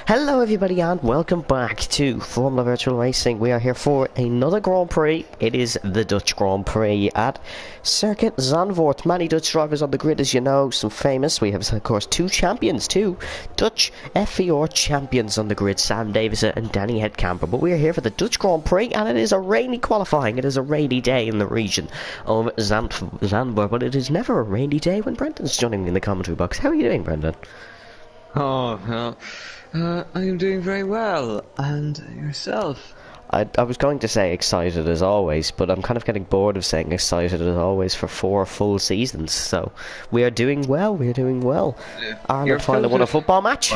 Hello everybody and welcome back to Formula Virtual Racing. We are here for another Grand Prix. It is the Dutch Grand Prix at Circuit Zandvoort. Many Dutch drivers on the grid, as you know, some famous. We have, of course, two Dutch FVR champions on the grid, Sam Davis and Danny Headcamper. But we are here for the Dutch Grand Prix and it is a rainy qualifying. It is a rainy day in the region of Zandvoort, but it is never a rainy day when Brendan's joining me in the commentary box. How are you doing, Brendan? Oh, well, I am doing very well. And yourself? I was going to say excited as always, but I'm kind of getting bored of saying excited as always for 4 full seasons. So we are doing well. We are doing well. Ireland finally won a football match.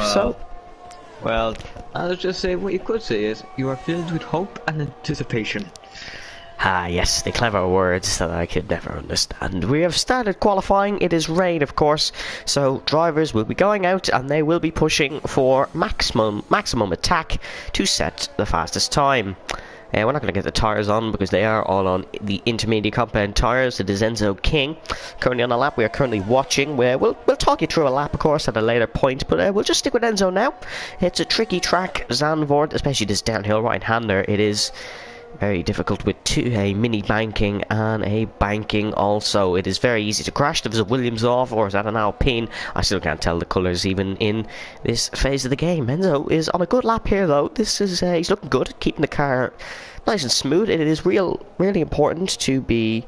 Well, I'll just say what you could say is you are filled with hope and anticipation. Ah, yes, the clever words that I could never understand. We have started qualifying. It is rain, of course, so drivers will be going out and they will be pushing for maximum attack to set the fastest time. We're not going to get the tyres on because they are all on the intermediate compound tyres. It is Enzo King currently on a lap. We are currently watching. We'll talk you through a lap, of course, at a later point, but we'll just stick with Enzo now. It's a tricky track, Zandvoort, especially this downhill right-hander. It is very difficult with a mini banking and a banking also. It is very easy to crash. There was a Williams off, or is that an Alpine? I still can't tell the colours even in this phase of the game. Enzo is on a good lap here though. This is he's looking good, keeping the car nice and smooth. It is really important to be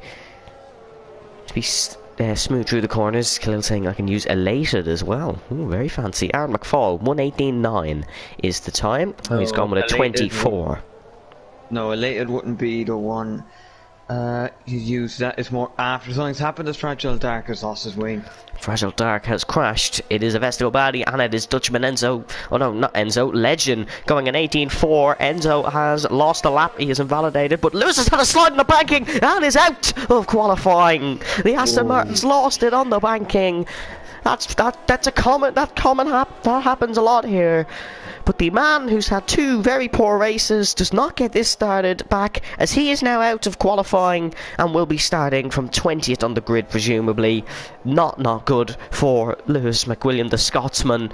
smooth through the corners. Khalil saying I can use elated as well. Ooh, very fancy. Aaron McFall, 1:18.9 is the time. Oh, he's gone with a 24. No, elated wouldn't be the one you use. That is more after something's happened. As Fragile Dark has lost his wing. Fragile Dark has crashed. It is Avesta Obadi and it is Dutchman Enzo. Oh no, not Enzo. Legend going in 18.4. Enzo has lost a lap. He is invalidated. But Lewis has had a slide in the banking and is out of qualifying. The Aston Martin's lost it on the banking. That's a common that happens a lot here. But the man who's had 2 very poor races does not get this started back, as he is now out of qualifying and will be starting from 20th on the grid, presumably. Not good for Lewis McWilliam, the Scotsman.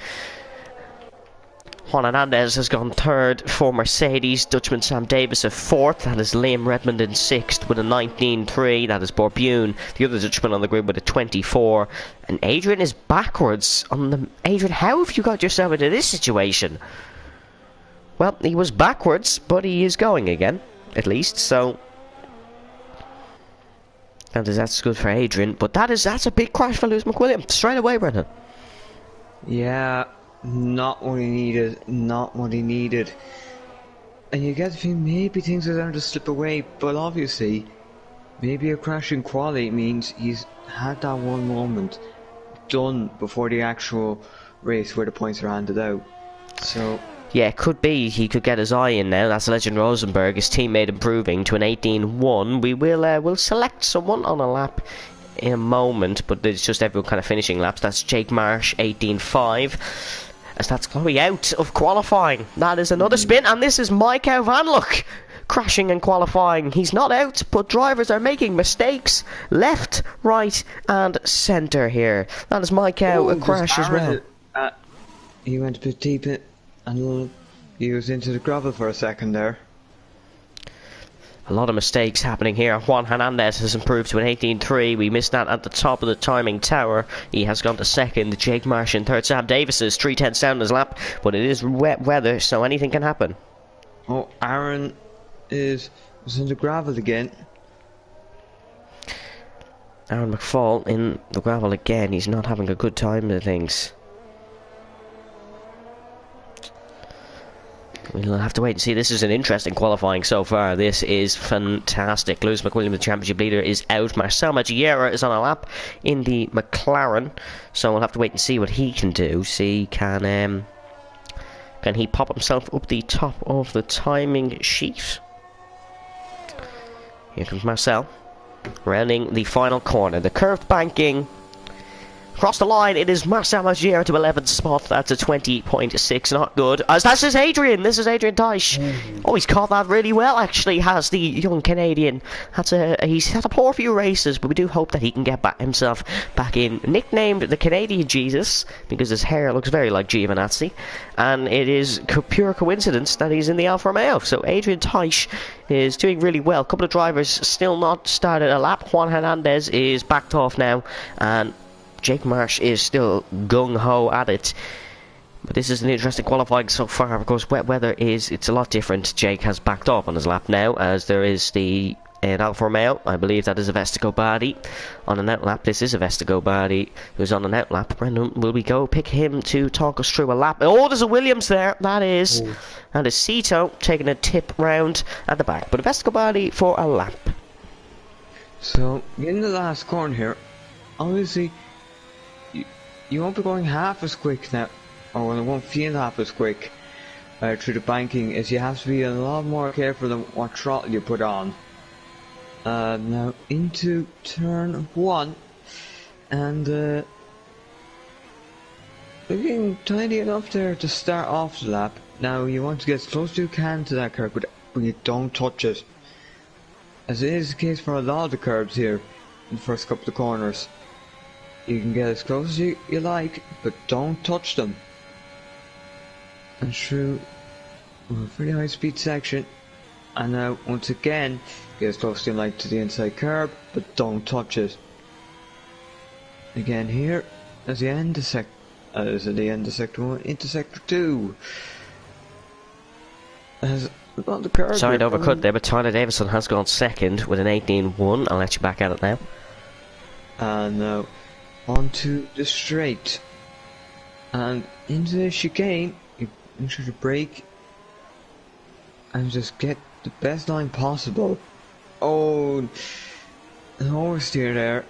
Juan Hernandez has gone 3rd for Mercedes. Dutchman Sam Davis a 4th. That is Liam Redmond in 6th with a 19.3. That is Borbune, the other Dutchman on the grid, with a 24. And Adrian is backwards on the... Adrian, how have you got yourself into this situation? Well, he was backwards, but he is going again, at least, so... That's good for Adrian, but that's a big crash for Lewis McWilliam. Straight away, Brendan. Yeah, not what he needed. And you get the feeling maybe things are going to slip away, but obviously, maybe a crash in quali means he's had that one moment done before the actual race where the points are handed out. So... yeah, it could be he could get his eye in now. That's Legend Rosenberg, his teammate improving to an 18.1. We will select someone on a lap in a moment, but it's just everyone kind of finishing laps. That's Jake Marsh, 18.5. As that's Chloe out of qualifying. That is another spin, and this is Michael Van Luck crashing in qualifying. He's not out, but drivers are making mistakes left, right, and centre here. That is Michael, a crash as well. He went a bit deep and he was into the gravel for a second there. A lot of mistakes happening here. Juan Hernandez has improved to an 18.3. We missed that at the top of the timing tower. He has gone to 2nd. Jake Marsh in 3rd. Sam Davis is 3:10 down his lap, but it is wet weather, so anything can happen. Oh, Aaron was in the gravel again. Aaron McFall in the gravel again. He's not having a good time with things. We'll have to wait and see. This is an interesting qualifying so far. This is fantastic. Lewis McWilliam, the championship leader, is out. Marcel Magiera is on a lap in the McLaren, so we'll have to wait and see what he can do. See, can he pop himself up the top of the timing sheet? Here comes Marcel, rounding the final corner. The curved banking Across the line, it is Marcel Magier to 11th spot. That's a 20.6, not good. As this is Adrian Teisch. Oh, he's caught that really well, actually, has the young Canadian. He's had a poor few races, but we do hope that he can get himself back in. Nicknamed the Canadian Jesus, because his hair looks very like Giovinazzi, and it is pure coincidence that he's in the Alfa Romeo. So Adrian Teisch is doing really well. A couple of drivers still not started a lap. Juan Hernandez is backed off now, and Jake Marsh is still gung-ho at it. But this is an interesting qualifying so far. Of course, wet weather it's a lot different. Jake has backed off on his lap now, as there is the Alfa Romeo. I believe that is a Vestaco-Badi on an out lap. This is a Vestaco-Badi who's on an out lap. Brendan, will we go pick him to talk us through a lap? Oh, there's a Williams there. That is Cito taking a tip round at the back. But a Vestaco-Badi for a lap. So, in the last corner here, obviously, you won't be going half as quick now, or it won't feel half as quick through the banking, as you have to be a lot more careful than what throttle you put on. Now into turn 1, and looking tidy enough there to start off the lap. Now you want to get as close as you can to that curb, but you don't touch it, as it is the case for a lot of the curbs here in the first couple of corners. You can get as close as you like, but don't touch them. And through a pretty high speed section, and now once again, get as close as you like to the inside curb, but don't touch it. Again here, as the end of sector 1 into sector 2. As on the curb. Sorry to overcut there, but Tyler Davison has gone second with an 18.1. I'll let you back at it now. And now onto the straight, and into the chicane. You make sure to brake and just get the best line possible. Oh, an oversteer there.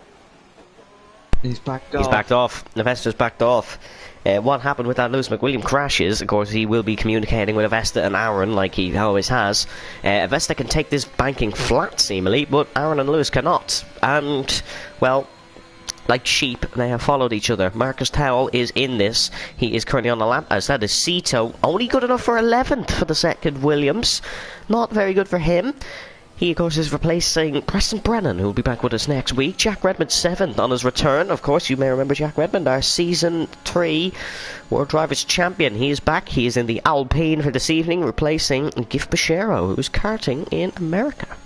He's backed off. He's backed off. Avesta's backed off. What happened with that Lewis McWilliam crash is, of course, he will be communicating with Avesta and Aaron like he always has. Avesta can take this banking flat, seemingly, but Aaron and Lewis cannot. And, well, like sheep, they have followed each other. Marcus Towell is in this. He is currently on the lap, as that is Cito. Only good enough for 11th for the second Williams. Not very good for him. He, of course, is replacing Preston Brennan, who will be back with us next week. Jack Redmond 7th on his return. Of course, you may remember Jack Redmond, our Season 3 World Drivers Champion. He is back. He is in the Alpine for this evening, replacing Gif Bashero, who's karting in America.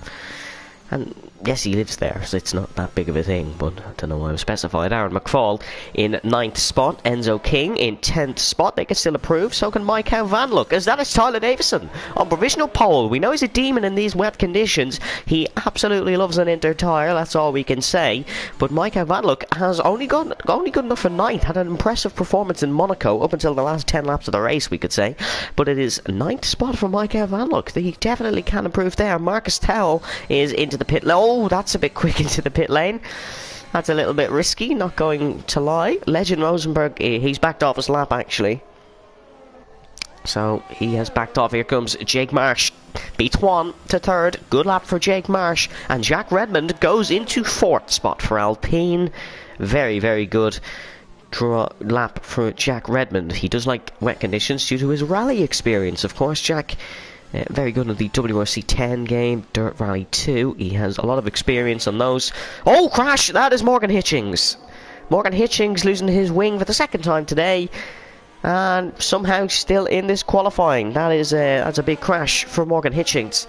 And yes, he lives there, so it's not that big of a thing, but I don't know why I've specified. Aaron McFall in 9th spot, Enzo King in 10th spot. They can still improve, so can Michael Van Look, as that is Tyler Davison on provisional pole. We know he's a demon in these wet conditions. He absolutely loves an inter tire, that's all we can say. But Michael Van Look has only good enough for 9th, had an impressive performance in Monaco up until the last 10 laps of the race, we could say. But it is 9th spot for Michael Van Look. He definitely can improve there. Marcus Towell is into the pit lane. Oh, that's a bit quick into the pit lane. That's a little bit risky, not going to lie. Legend Rosenberg, he's backed off his lap actually. So he has backed off. Here comes Jake Marsh. Beats Juan to 3rd. Good lap for Jake Marsh. And Jack Redmond goes into 4th spot for Alpine. Very, very good lap for Jack Redmond. He does like wet conditions due to his rally experience. Of course, Jack very good in the WRC 10 game, Dirt Rally 2. He has a lot of experience on those. Oh, crash! That is Morgan Hitchings. Morgan Hitchings losing his wing for the 2nd time today, and somehow still in this qualifying. That's a big crash for Morgan Hitchings.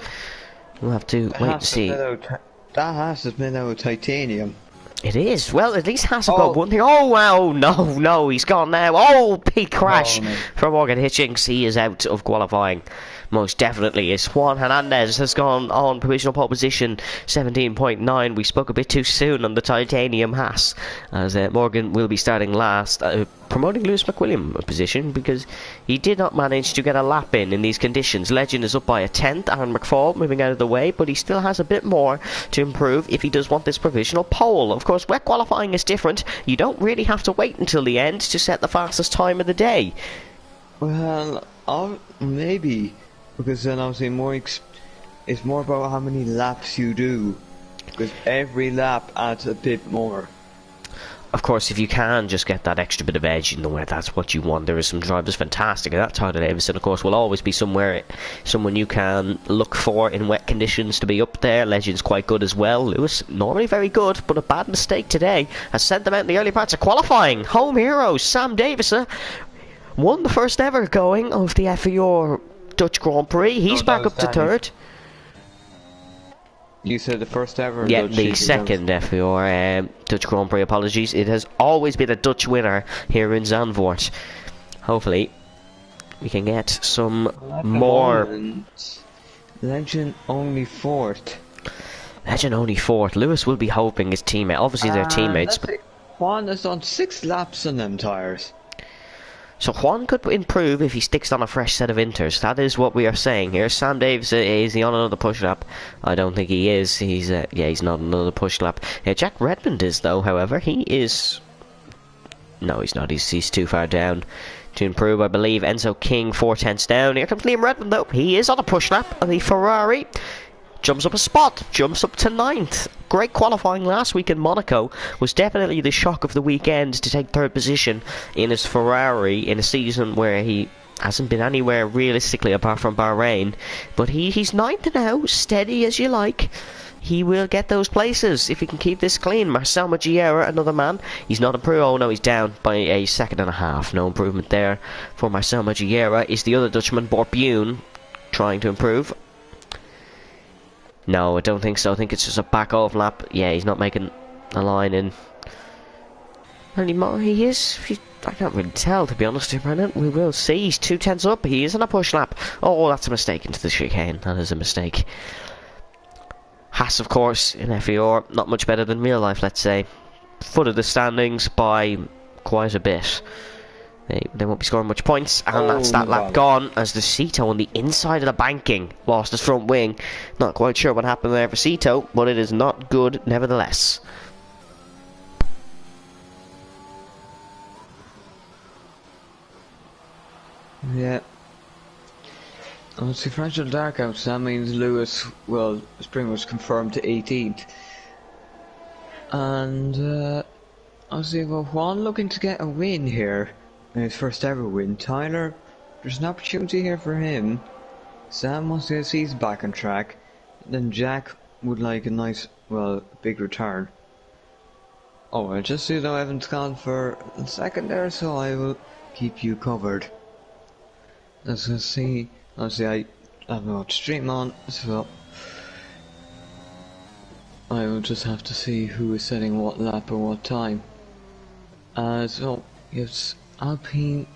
We'll have to wait and see. That has to be made out of titanium. It is. Well, at least Haas have got one thing. Oh, wow. No, he's gone now. Oh, big crash for Morgan Hitchings. He is out of qualifying. Most definitely is. Juan Hernandez has gone on provisional pole position, 17.9. We spoke a bit too soon on the titanium Haas, as Morgan will be starting last, promoting Lewis McWilliam a position because he did not manage to get a lap in these conditions. Legend is up by a 10th. Aaron McFall moving out of the way, but he still has a bit more to improve if he does want this provisional pole. Of course, wet qualifying is different. You don't really have to wait until the end to set the fastest time of the day. Well, maybe. Because then obviously it's more about how many laps you do. Because every lap adds a bit more. of course, if you can just get that extra bit of edge in the wet, that's what you want. There are some drivers fantastic, and that Tyler Davison, of course, will always be someone you can look for in wet conditions to be up there. Legend's quite good as well. Lewis, normally very good, but a bad mistake today has sent them out in the early parts of qualifying. Home heroes, Sam Davison won the first ever going of the FER Dutch Grand Prix. He's back up to third. You said the first ever? Yeah, Dutch the second FER Dutch Grand Prix, apologies. It has always been a Dutch winner here in Zandvoort. Hopefully, we can get some more. Legend only fourth. Legend only fourth. Lewis will be hoping his teammate. Obviously, they're teammates. But Juan has done 6 laps on them tyres. so Juan could improve if he sticks on a fresh set of inters. That is what we are saying here. Sam Davis, is he on another push lap? I don't think he is. He's he's not on another push lap. Jack Redmond is though. However, he is. No, he's not. He's too far down to improve, I believe. Enzo King 4/10 down. Here comes Liam Redmond though. He is on a push lap of the Ferrari. Jumps up a spot, jumps up to 9th. Great qualifying last week in Monaco. Was definitely the shock of the weekend to take 3rd position in his Ferrari in a season where he hasn't been anywhere realistically apart from Bahrain. But he's 9th now, steady as you like. He will get those places if he can keep this clean. Marcel Magiera, another man. He's not improved. Oh no, he's down by a second and a half. No improvement there for Marcel Magiera. Is the other Dutchman, Bort Bune, trying to improve? No, I don't think so. I think it's just a back off lap. Yeah, he's not making a line in. Anymore, he is. I can't really tell, to be honest with you, Brennan. We will see. He's 2/10 up. He is on a push lap. Oh, that's a mistake into the chicane. That is a mistake. Haas, of course, in FER, not much better than real life, let's say. Foot of the standings by quite a bit. They won't be scoring much points, and that's that lap gone as the Cito on the inside of the banking lost his front wing. Not quite sure what happened there for Cito, but it is not good nevertheless. Yeah. It's fragile dark out, so that means Lewis, well, is pretty much confirmed to 18th. And, obviously, well, Juan looking to get a win here. His first ever win. Tyler, there's an opportunity here for him. Sam wants to see he's back on track. Then Jack would like a nice, well, big return. Oh, I just see though Evan's gone for a second there, so I will keep you covered. Let's see. Obviously, I have no stream on, so I will just have to see who is setting what lap or what time. So, yes. Alpine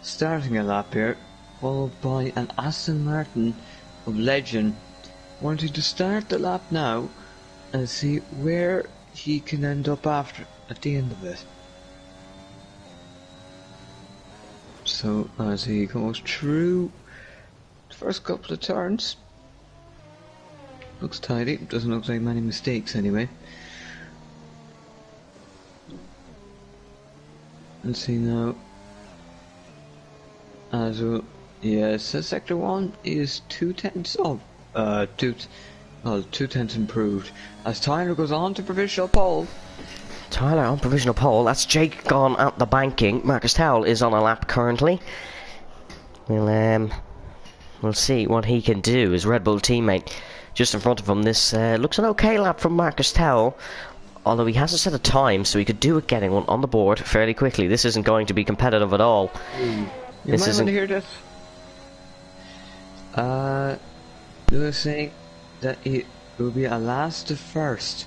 starting a lap here, followed by an Aston Martin of Legend, wanting to start the lap now and see where he can end up after at the end of it. So as he goes through the first couple of turns, looks tidy, doesn't look like many mistakes anyway. Let's see now. As well, yes, sector 1 is 2/10 up. 2/10 improved. As Tyler goes on to provisional pole. Tyler on provisional pole. That's Jake gone at the banking. Marcus Towell is on a lap currently. We'll see what he can do. His Red Bull teammate just in front of him. This looks an okay lap from Marcus Towell. Although he hasn't set a time, so he could do it getting one on the board fairly quickly. This isn't going to be competitive at all. You might want to hear this. Lewis saying that it will be a last to first.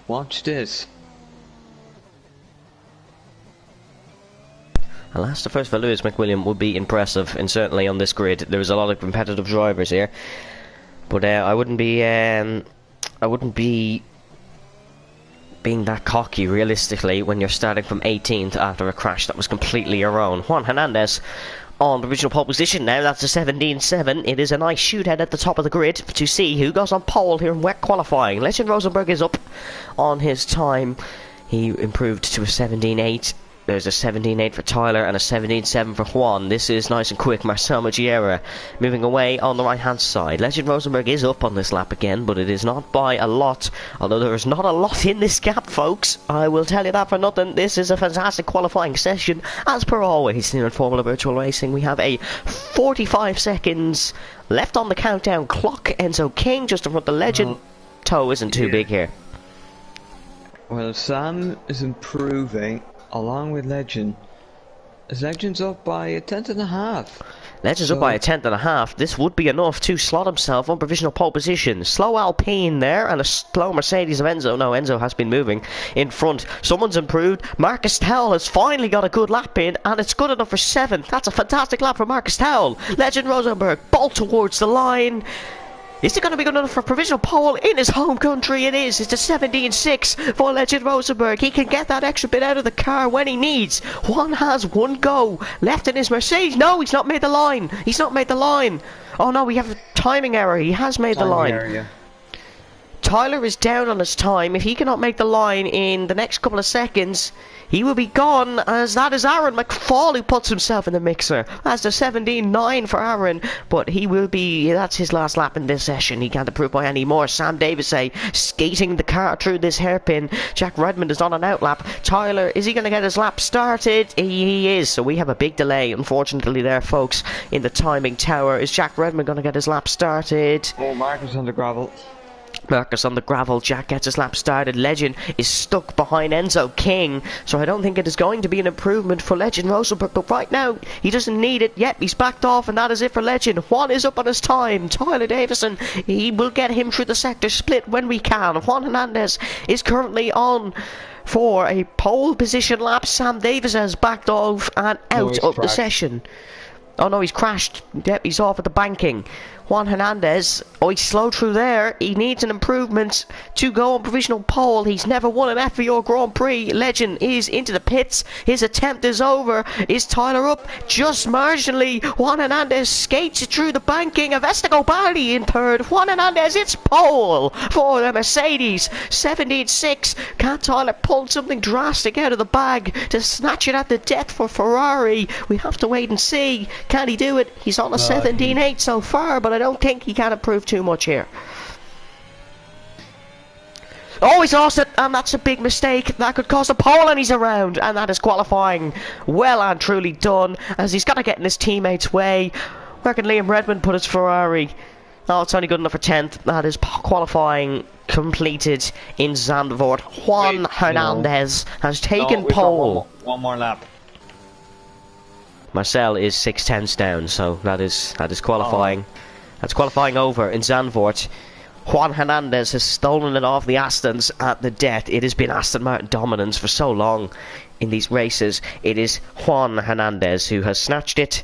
Watch this. A last to first for Lewis McWilliam would be impressive, and certainly on this grid there is a lot of competitive drivers here. But I wouldn't be being that cocky realistically when you're starting from 18th after a crash that was completely your own. Juan Hernandez on the original pole position now. That's a 17.7. It is a nice shootout at the top of the grid to see who goes on pole here in wet qualifying. Legend Rosenberg is up on his time. He improved to a 17.8. There's a 17.8 for Tyler and a 17.7 for Juan. This is nice and quick. Marcel Magiera moving away on the right-hand side. Legend Rosenberg is up on this lap again, but it is not by a lot. Although there is not a lot in this gap, folks. I will tell you that for nothing. This is a fantastic qualifying session. As per always in Formula Virtual Racing, we have a 45 seconds left on the countdown clock. Enzo King just in front of the Legend. Toe isn't too big here. Well, Sam is improving along with Legend. Is Legend's up by a tenth and a half? Legend's up by a tenth and a half. This would be enough to slot himself on provisional pole position. Slow Alpine there and a slow Mercedes of Enzo. No, Enzo has been moving in front. Someone's improved. Marcus Towell has finally got a good lap in, and it's good enough for 7th. That's a fantastic lap for Marcus Towell. Legend Rosenberg bolt towards the line. Is it going to be good enough for provisional pole in his home country? It is. It's a 17.6 for Legend Rosenberg. He can get that extra bit out of the car when he needs. Juan has one go left in his Mercedes. No, he's not made the line. He's not made the line. Oh no, we have a timing error. He has made the line. Area. Tyler is down on his time. If he cannot make the line in the next couple of seconds, he will be gone, as that is Aaron McFall who puts himself in the mixer. That's the 17.9 for Aaron, but he will be, that's his last lap in this session. He can't improve by any more. Sam Davis skating the car through this hairpin. Jack Redmond is on an outlap. Tyler, is he going to get his lap started? He is, so we have a big delay, unfortunately, there, folks, in the timing tower. Is Jack Redmond going to get his lap started? Oh, Marcus on the gravel. Marcus on the gravel. Jack gets his lap started. Legend is stuck behind Enzo King, so I don't think it is going to be an improvement for Legend Rosenberg, but right now he doesn't need it. Yep, he's backed off, and that is it for Legend. Juan is up on his time. Tyler Davison, he will get him through the sector split when we can. Juan Hernandez is currently on for a pole position lap. Sam Davis has backed off and out of the session. Oh no, he's crashed. Yep, he's off at the banking. Juan Hernandez, oh, he's slow through there. He needs an improvement to go on provisional pole. He's never won an FVO Grand Prix. Legend is into the pits. His attempt is over. Is Tyler up? Just marginally. Juan Hernandez skates it through the banking. Avesta Barley in third. Juan Hernandez, it's pole for the Mercedes. 17.6. Can Tyler pull something drastic out of the bag to snatch it at the death for Ferrari? We have to wait and see. Can he do it? He's on a 17.8 so far, but I don't think he can improve too much here. Oh, he's lost it, and that's a big mistake. That could cost a pole, and he's around, and that is qualifying well and truly done, as he's got to get in his teammate's way. Where can Liam Redmond put his Ferrari? Oh, it's only good enough for 10th. That is qualifying completed in Zandvoort. Juan Hernandez has taken pole. One more lap. Marcel is 6/10 down, so that is qualifying. That's qualifying over in Zandvoort. Juan Hernandez has stolen it off the Astons at the death. It has been Aston Martin dominance for so long in these races. It is Juan Hernandez who has snatched it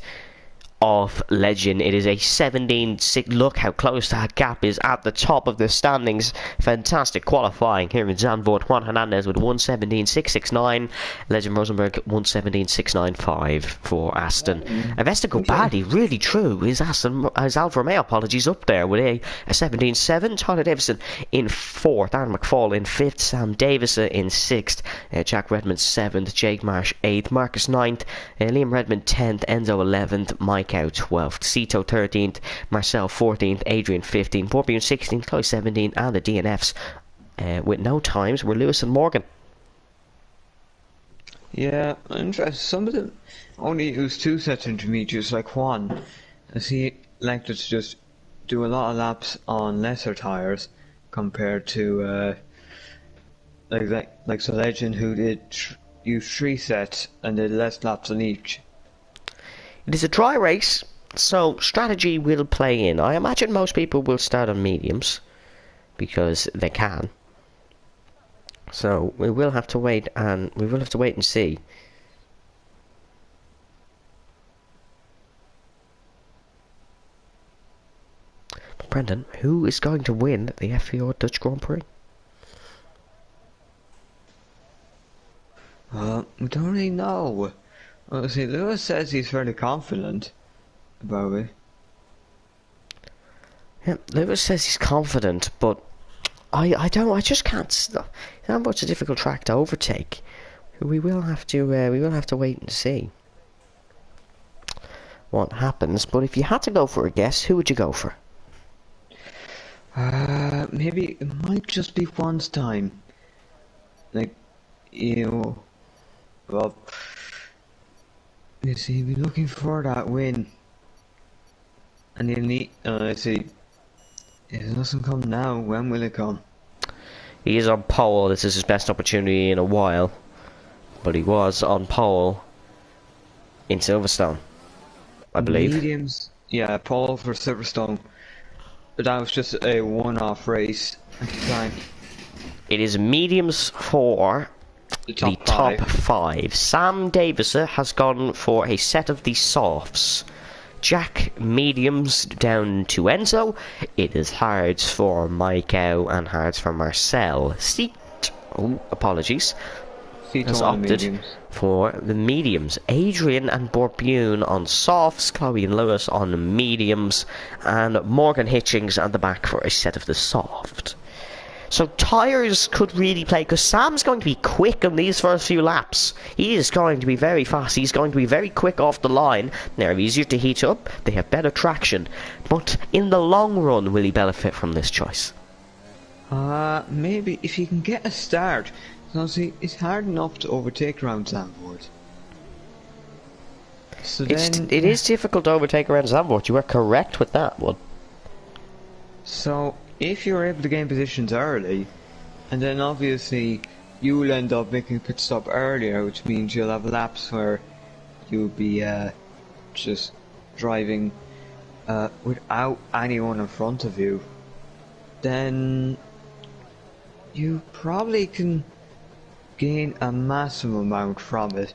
off Legend. It is a 17.6. Look how close that gap is at the top of the standings. Fantastic qualifying here in Zandvoort. Juan Hernandez with 1:17.669. Legend Rosenberg 1:17.695 for Aston. Avesta Gobadi, really true, is Alfa Romeo, apologies, up there with a 17.7. Tyler Davison in 4th. Aaron McFall in 5th. Sam Davison in 6th. Jack Redmond 7th. Jake Marsh 8th. Marcus 9th. Liam Redmond 10th. Enzo 11th. Mike out 12th, Cito 13th, Marcel 14th, Adrian 15th, Borbjorn 16th, Chloe 17th, and the DNFs with no times were Lewis and Morgan. Yeah, interesting. Some of them only use 2 sets of intermediates like Juan, as he elected to just do a lot of laps on lesser tyres compared to like the Legend, who did use 3 sets and did less laps on each. It is a dry race, so strategy will play in. I imagine most people will start on mediums because they can. So we will have to wait and see. But Brendan, who is going to win the FVO Dutch Grand Prix? We don't really know. Well, see, Lewis says he's fairly confident about it. Yeah, Lewis says he's confident, but I just can't. Zandvoort's a difficult track to overtake. we will have to wait and see what happens. But if you had to go for a guess, who would you go for? Maybe it might just be Juan's time. Like, you know, well, you see, he'll be looking for that win. And he'll need, let's see, if it doesn't come now, when will it come? He is on pole. This is his best opportunity in a while. But he was on pole in Silverstone, I believe. Mediums, yeah, pole for Silverstone. But that was just a one-off race at the time. It is mediums for the top five. Sam Davison has gone for a set of the softs. Jack, mediums down to Enzo. It is hards for Maikau and hards for Marcel. Apologies. Has opted for the mediums. Adrian and Borbune on softs, Chloe and Lewis on mediums, and Morgan Hitchings at the back for a set of the soft. So tyres could really play, because Sam's going to be quick on these first few laps. He is going to be very fast. He's going to be very quick off the line. They're easier to heat up. They have better traction. But in the long run, will he benefit from this choice? Maybe if he can get a start. So see, it's hard enough to overtake around Zandvoort. So it is difficult to overtake around Zandvoort. You are correct with that one. So if you're able to gain positions early, and then obviously you'll end up making a pit stop earlier, which means you'll have laps where you'll be just driving without anyone in front of you, then you probably can gain a massive amount from it.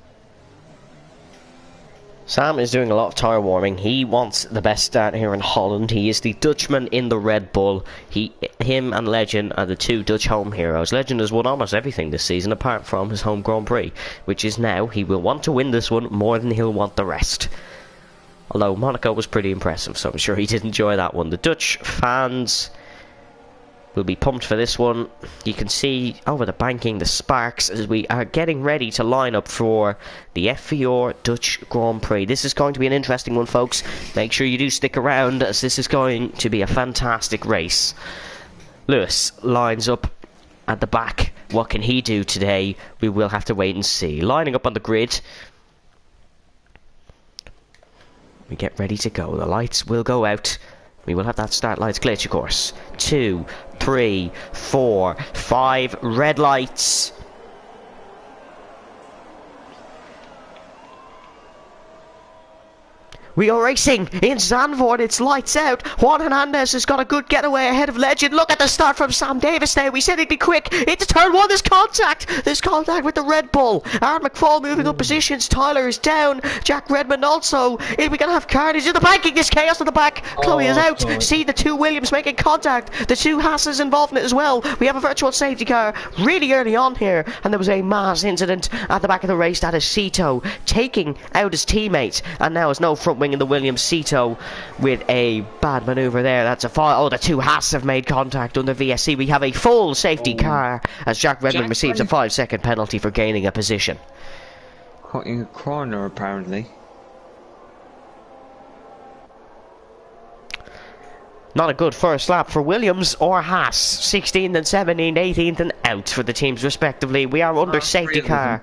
Sam is doing a lot of tyre warming. He wants the best start here in Holland. He is the Dutchman in the Red Bull. Him and Legend are the two Dutch home heroes. Legend has won almost everything this season apart from his home Grand Prix, which is now he will want to win this one more than he'll want the rest. Although Monaco was pretty impressive, so I'm sure he did enjoy that one. The Dutch fans will be pumped for this one. You can see over the banking the sparks as we are getting ready to line up for the FVR Dutch Grand Prix. This is going to be an interesting one, folks. Make sure you do stick around, as this is going to be a fantastic race. Lewis lines up at the back. What can he do today? We will have to wait and see. Lining up on the grid. We get ready to go. The lights will go out. We will have that start lights glitch, of course. 2, 3, 4, 5 red lights. We are racing in Zandvoort. It's lights out. Juan Hernandez has got a good getaway ahead of Legend. Look at the start from Sam Davis there. We said he'd be quick. Into turn one. There's contact. There's contact with the Red Bull. Aaron McFall moving up positions. Tyler is down. Jack Redmond also. We're going to have carnage in the banking. There's chaos at the back. Chloe is out. God. See the two Williams making contact. The two Hasses involved in it as well. We have a virtual safety car really early on here. And there was a mass incident at the back of the race. That is Cito taking out his teammate. And now there's no front wing in the Williams. Cito with a bad manoeuvre there. That's a foul. Oh, the two Haas have made contact under VSC. We have a full safety car as Jack Redmond receives a 5-second penalty for gaining a position. Caught in a corner, apparently. Not a good first lap for Williams or Haas. 16th and 17th, 18th and out for the teams respectively. We are under safety car.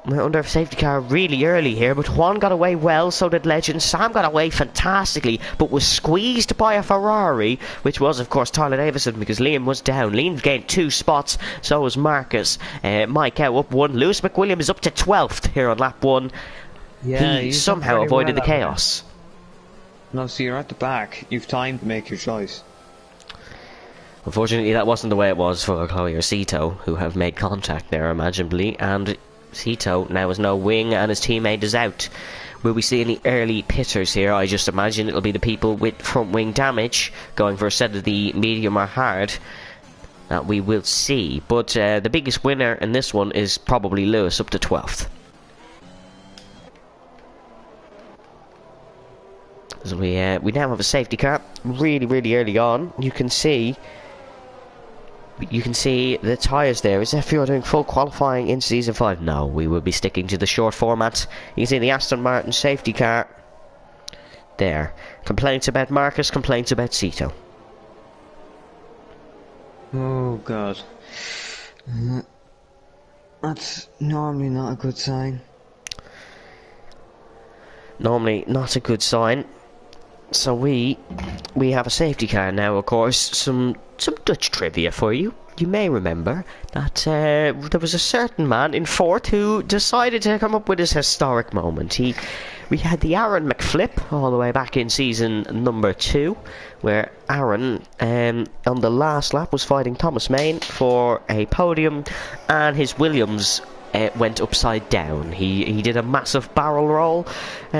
We're under safety car really early here, but Juan got away well, so did Legend. Sam got away fantastically, but was squeezed by a Ferrari, which was, of course, Tyler Davison, because Liam was down. Liam gained 2 spots, so was Marcus. Mike out up 1. Lewis McWilliam is up to 12th here on lap 1. Yeah, he somehow avoided the chaos. No, so you're at the back. You've time to make your choice. Unfortunately, that wasn't the way it was for Chloe or Cito, who have made contact there, imaginably, and Cito now has no wing and his teammate is out. Will we see any early pitters here? I just imagine it'll be the people with front wing damage going for a set of the medium or hard that we will see. But the biggest winner in this one is probably Lewis, up to 12th. So we now have a safety car really early on. You can see You can see the tyres there. Is FPR doing full qualifying in Season 5? No, we will be sticking to the short format. You can see the Aston Martin safety car there. Complaints about Marcus, complaints about Cito. Oh god. That's normally not a good sign. Normally not a good sign. So we have a safety car now, of course. Some Dutch trivia for you. You may remember that there was a certain man in fourth who decided to come up with his historic moment. We had the Aaron McFlip all the way back in season number 2, where Aaron on the last lap was fighting Thomas Main for a podium, and his Williams went upside down. He did a massive barrel roll.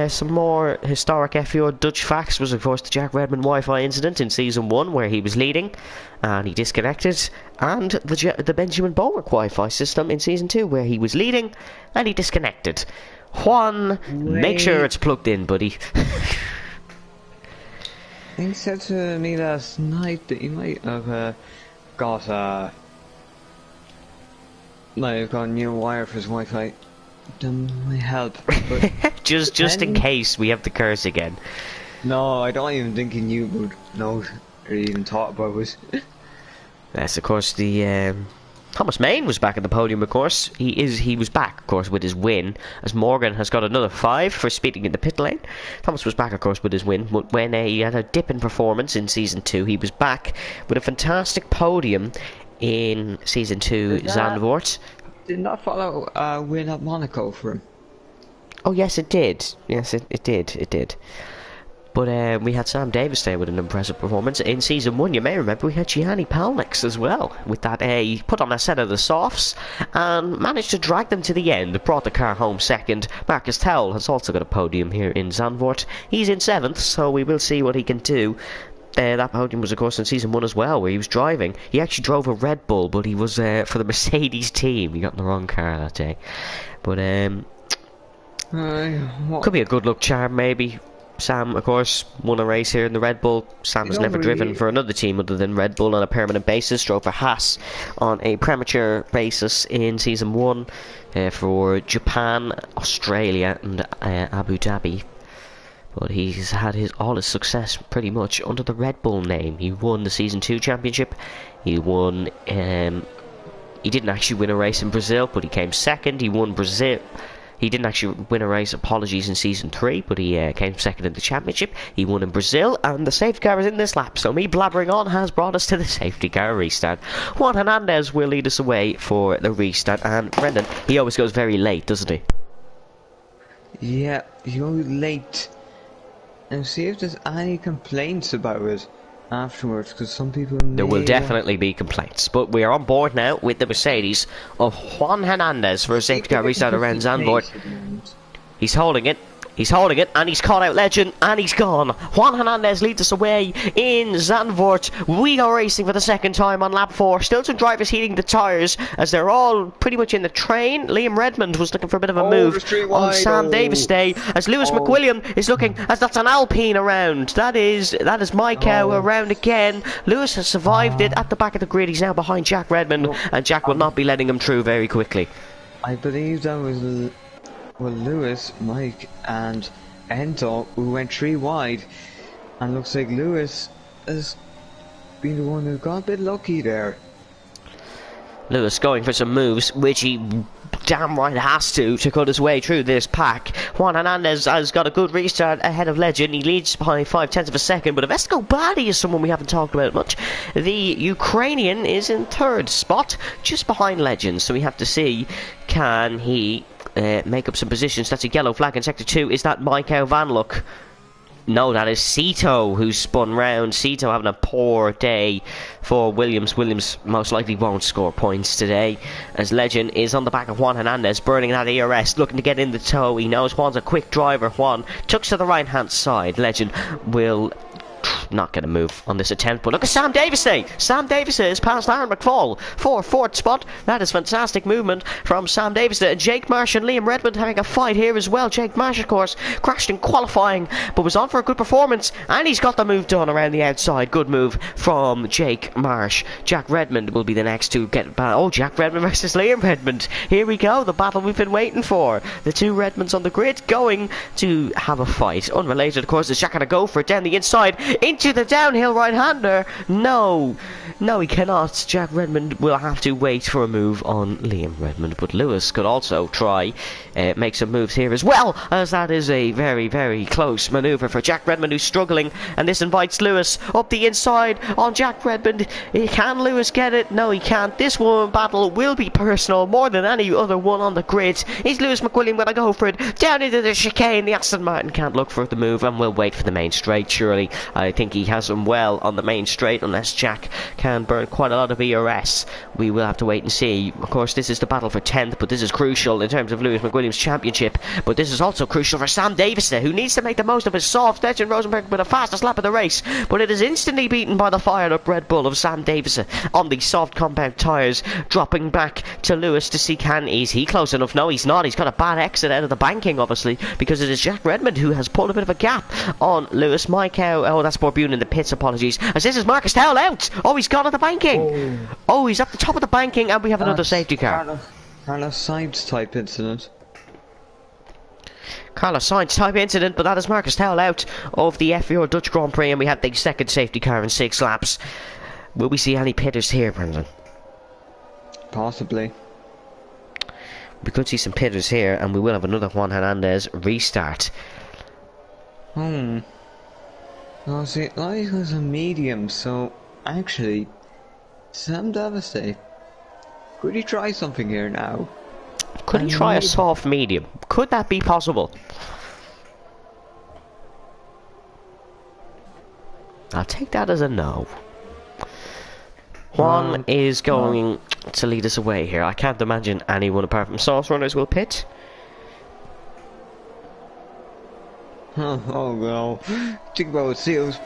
Some more historic F4 Dutch facts was, of course, the Jack Redman Wi-Fi incident in season 1, where he was leading and he disconnected, and the Benjamin Bolwick Wi-Fi system in season 2, where he was leading and he disconnected. Juan, make sure it's plugged in, buddy. He said to me last night that he might have got a new wire for his Wi-Fi. That might help. But just in case we have the curse again. No, I don't even think he knew would know or even thought about it. Yes, of course, the Thomas Main was back at the podium, of course. He was back, of course, with his win, as Morgan has got another 5 for speeding in the pit lane. Thomas was back, of course, with his win. When he had a dip in performance in Season 2, he was back with a fantastic podium in Season 2 Zandvoort. Did not follow a win at Monaco for him. Oh, yes, it did. Yes, it did. But we had Sam Davis there with an impressive performance. In Season 1, you may remember, we had Gianni Palnex as well. With that, he put on a set of the softs and managed to drag them to the end. Brought the car home second. Marcus Towell has also got a podium here in Zandvoort. He's in 7th, so we will see what he can do. That podium was, of course, in Season 1 as well, where he was driving. He actually drove a Red Bull, but he was for the Mercedes team. He got in the wrong car that day. But could be a good luck charm, maybe. Sam, of course, won a race here in the Red Bull. Sam has never driven for another team other than Red Bull on a permanent basis. Drove for Haas on a premature basis in Season 1 for Japan, Australia and Abu Dhabi. But he's had all his success pretty much under the Red Bull name. He won the Season 2 championship. He won... he didn't actually win a race in Brazil, but he came second. He won Brazil... He didn't actually win a race, apologies, in Season 3, but he came second in the championship. He won in Brazil, and the safety car is in this lap, so me blabbering on has brought us to the safety car restart. Juan Hernandez will lead us away for the restart, and Brendan, he always goes very late, doesn't he? Yeah, he goes late. And see if there's any complaints about it afterwards, because some people there will definitely be complaints, but we are on board now with the Mercedes of Juan Hernandez for a safety car restart around Zandvoort. He's holding it, and he's caught out Legend, and he's gone. Juan Hernandez leads us away in Zandvoort. We are racing for the second time on lap 4. Still some drivers heating the tyres, as they're all pretty much in the train. Liam Redmond was looking for a bit of a move on Sam Davis Day, as Lewis McWilliam is looking, as that's an Alpine around. That is my cow around again. Lewis has survived it at the back of the grid. He's now behind Jack Redmond, and Jack will not be letting him through very quickly. I believe that was... Well, Lewis, Mike, and Enzo, who went 3 wide, and looks like Lewis has been the one who got a bit lucky there. Lewis going for some moves, which he damn right has to cut his way through this pack. Juan Hernandez has got a good restart ahead of Legend. He leads by 0.5 of a second, but Escobar is someone we haven't talked about much. The Ukrainian is in 3rd spot, just behind Legend, so we have to see, can he make up some positions. That's a yellow flag in Sector 2. Is that Michael Van Luck? No, that is Cito who's spun round. Cito having a poor day for Williams. Williams most likely won't score points today, as Legend is on the back of Juan Hernandez, burning that ERS, looking to get in the tow. He knows Juan's a quick driver. Juan tucks to the right hand side. Legend will not going to move on this attempt. But look at Sam Davison. Sam Davison is past Aaron McFall for 4th spot. That is fantastic movement from Sam Davison. And Jake Marsh and Liam Redmond having a fight here as well. Jake Marsh, of course, crashed in qualifying, but was on for a good performance, and he's got the move done around the outside. Good move from Jake Marsh. Jack Redmond will be the next to get back. Oh, Jack Redmond versus Liam Redmond. Here we go, the battle we've been waiting for. The two Redmonds on the grid going to have a fight. Unrelated, of course, is Jack going to go for it down the inside into the downhill right-hander? No, he cannot. Jack Redmond will have to wait for a move on Liam Redmond, but Lewis could also try make some moves here as well, as that is a very, very close manoeuvre for Jack Redmond, who's struggling, and this invites Lewis up the inside on Jack Redmond. Can Lewis get it? No, he can't. This one battle will be personal more than any other one on the grid. Is Lewis McWilliam going to go for it? Down into the chicane. The Aston Martin can't look for the move, and will wait for the main straight, surely. I think he has him well on the main straight, unless Jack can burn quite a lot of ERS. We will have to wait and see. Of course, this is the battle for 10th, but this is crucial in terms of Lewis McWilliam's championship. But this is also crucial for Sam Davison, who needs to make the most of his soft. Legend Rosenberg with the fastest lap of the race, but it is instantly beaten by the fired up Red Bull of Sam Davison on the soft compound tyres, dropping back to Lewis to see is he close enough? No, he's not. He's got a bad exit out of the banking, obviously, because it is Jack Redmond who has pulled a bit of a gap on Lewis. That's Borbune in the pits, apologies, as this is Marcus Towell out. Oh, he's gone at the banking. Oh, he's at the top of the banking, and we have another safety car. Carlos Sainz type incident. Carlos Sainz type incident, but that is Marcus Towell out of the F4 Dutch Grand Prix, and we have the second safety car in 6 laps. Will we see any pitters here, Brendan? Possibly. We could see some pitters here, and we will have another Juan Hernandez restart. Oh, see, life was a medium, so actually, Sam Davison, could he try something here now? Could he try a soft medium? Could that be possible? I'll take that as a no. Juan is going to lead us away here. I can't imagine anyone apart from Sauce Runners will pit. Oh no. Think about Seals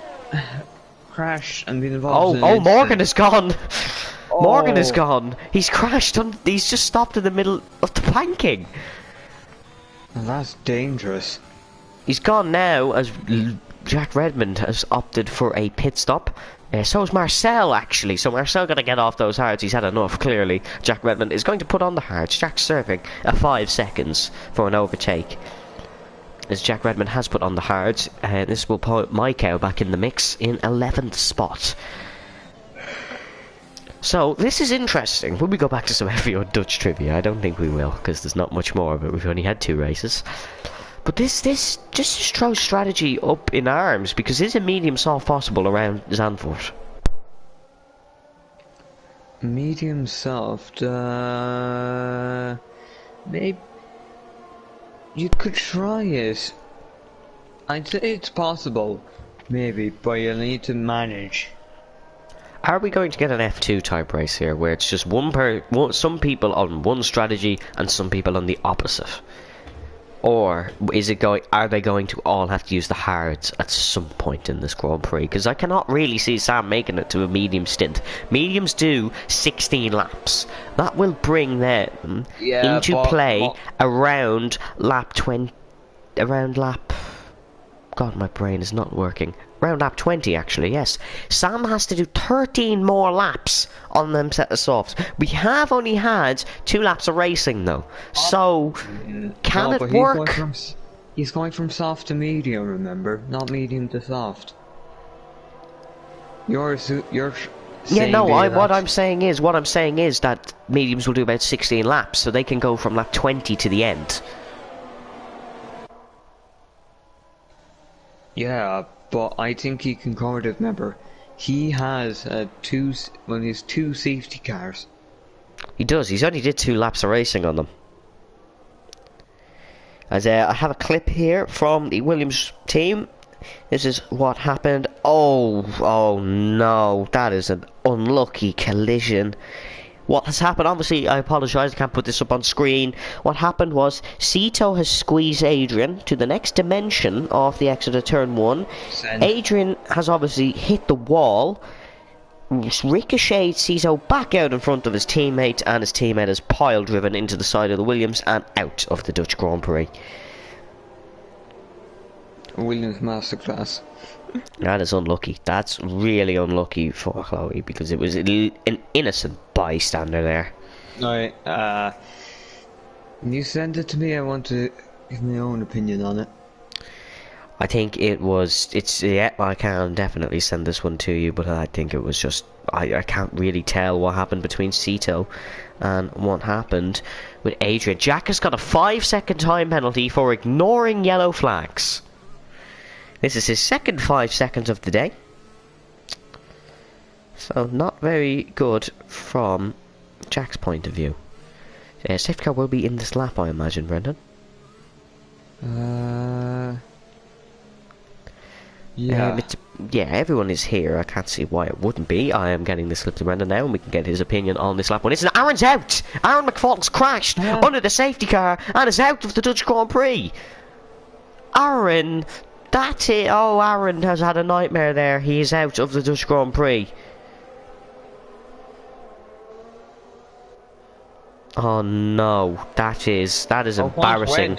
crash and being involved in Oh, Morgan is gone. Morgan is gone. He's crashed he's just stopped in the middle of the banking. That's dangerous. He's gone now as Jack Redmond has opted for a pit stop. So is Marcel, actually. So Marcel got to get off those hards. He's had enough, clearly. Jack Redmond is going to put on the hards. Jack's serving 5 seconds for an overtake, as Jack Redmond has put on the hards. This will put Maikau back in the mix in 11th spot. So, this is interesting. Will we go back to some F1 Dutch trivia? I don't think we will, because there's not much more of it. We've only had 2 races. But this just throws strategy up in arms, because is a medium soft possible around Zandvoort? Medium soft, maybe you could try it. I'd say it's possible, maybe, but you'll need to manage. Are we going to get an F2 type race here, where it's just some people on one strategy and some people on the opposite? Or are they going to all have to use the hards at some point in this Grand Prix? Because I cannot really see Sam making it to a medium stint. Mediums do 16 laps. That will bring them into play around lap 20. Around lap... God, my brain is not working. Around lap 20, actually, yes. Sam has to do 13 more laps on them set of softs. We have only had 2 laps of racing, though. So, can it work? He's going from soft to medium, remember? Not medium to soft. You're what I'm saying is that mediums will do about 16 laps, so they can go from lap 20 to the end. Yeah, but I think he can cover it, remember. He has 2 safety cars. He does. He's only did 2 laps of racing on them. As I have a clip here from the Williams team. This is what happened. Oh no, that is an unlucky collision. what has happened, obviously, I apologise, I can't put this up on screen. What happened was, Cito has squeezed Adrian to the next dimension of the exit of turn 1. Send. Adrian has obviously hit the wall, ricocheted Cito back out in front of his teammate, and his teammate has pile driven into the side of the Williams and out of the Dutch Grand Prix. Williams masterclass. That is unlucky. That's really unlucky for Chloe, because it was an innocent bystander there. Alright, when you send it to me, I want to give my own opinion on it. I think yeah, I can definitely send this one to you, but I think it was just, I can't really tell what happened between Cito and what happened with Adrian. Jack has got a 5-second time penalty for ignoring yellow flags. This is his second 5 seconds of the day. So not very good from Jack's point of view. Safety car will be in this lap, I imagine, Brendan. Yeah. Yeah, everyone is here. I can't see why it wouldn't be. I am getting the slip to Brendan now, and we can get his opinion on this lap one. It's Aaron's out! Aaron McFaul's crashed under the safety car and is out of the Dutch Grand Prix. Aaron... That's it. Oh, Aaron has had a nightmare there. He is out of the Dutch Grand Prix. Oh no, that is embarrassing.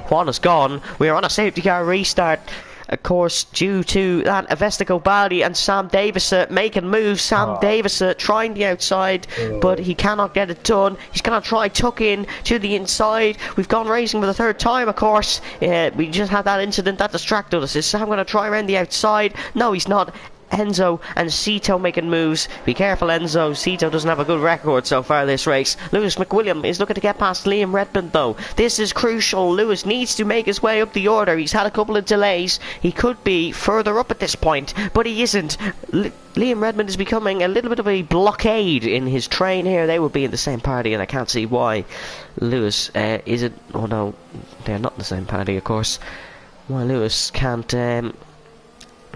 Juan has gone. We are on a safety car restart. Of course, due to that, Avesta Gobali and Sam Davis making moves. Sam Davis trying the outside, but he cannot get it done. He's going to try tuck in to the inside. We've gone racing for the third time, of course. We just had that incident that distracted us. Is Sam going to try around the outside? No, he's not. Enzo and Cito making moves. Be careful, Enzo. Cito doesn't have a good record so far this race. Lewis McWilliam is looking to get past Liam Redmond, though. This is crucial. Lewis needs to make his way up the order. He's had a couple of delays. He could be further up at this point, but he isn't. Liam Redmond is becoming a little bit of a blockade in his train here. They would be in the same party, and I can't see why Lewis isn't. Oh no, they're not in the same party, of course. Why Lewis can't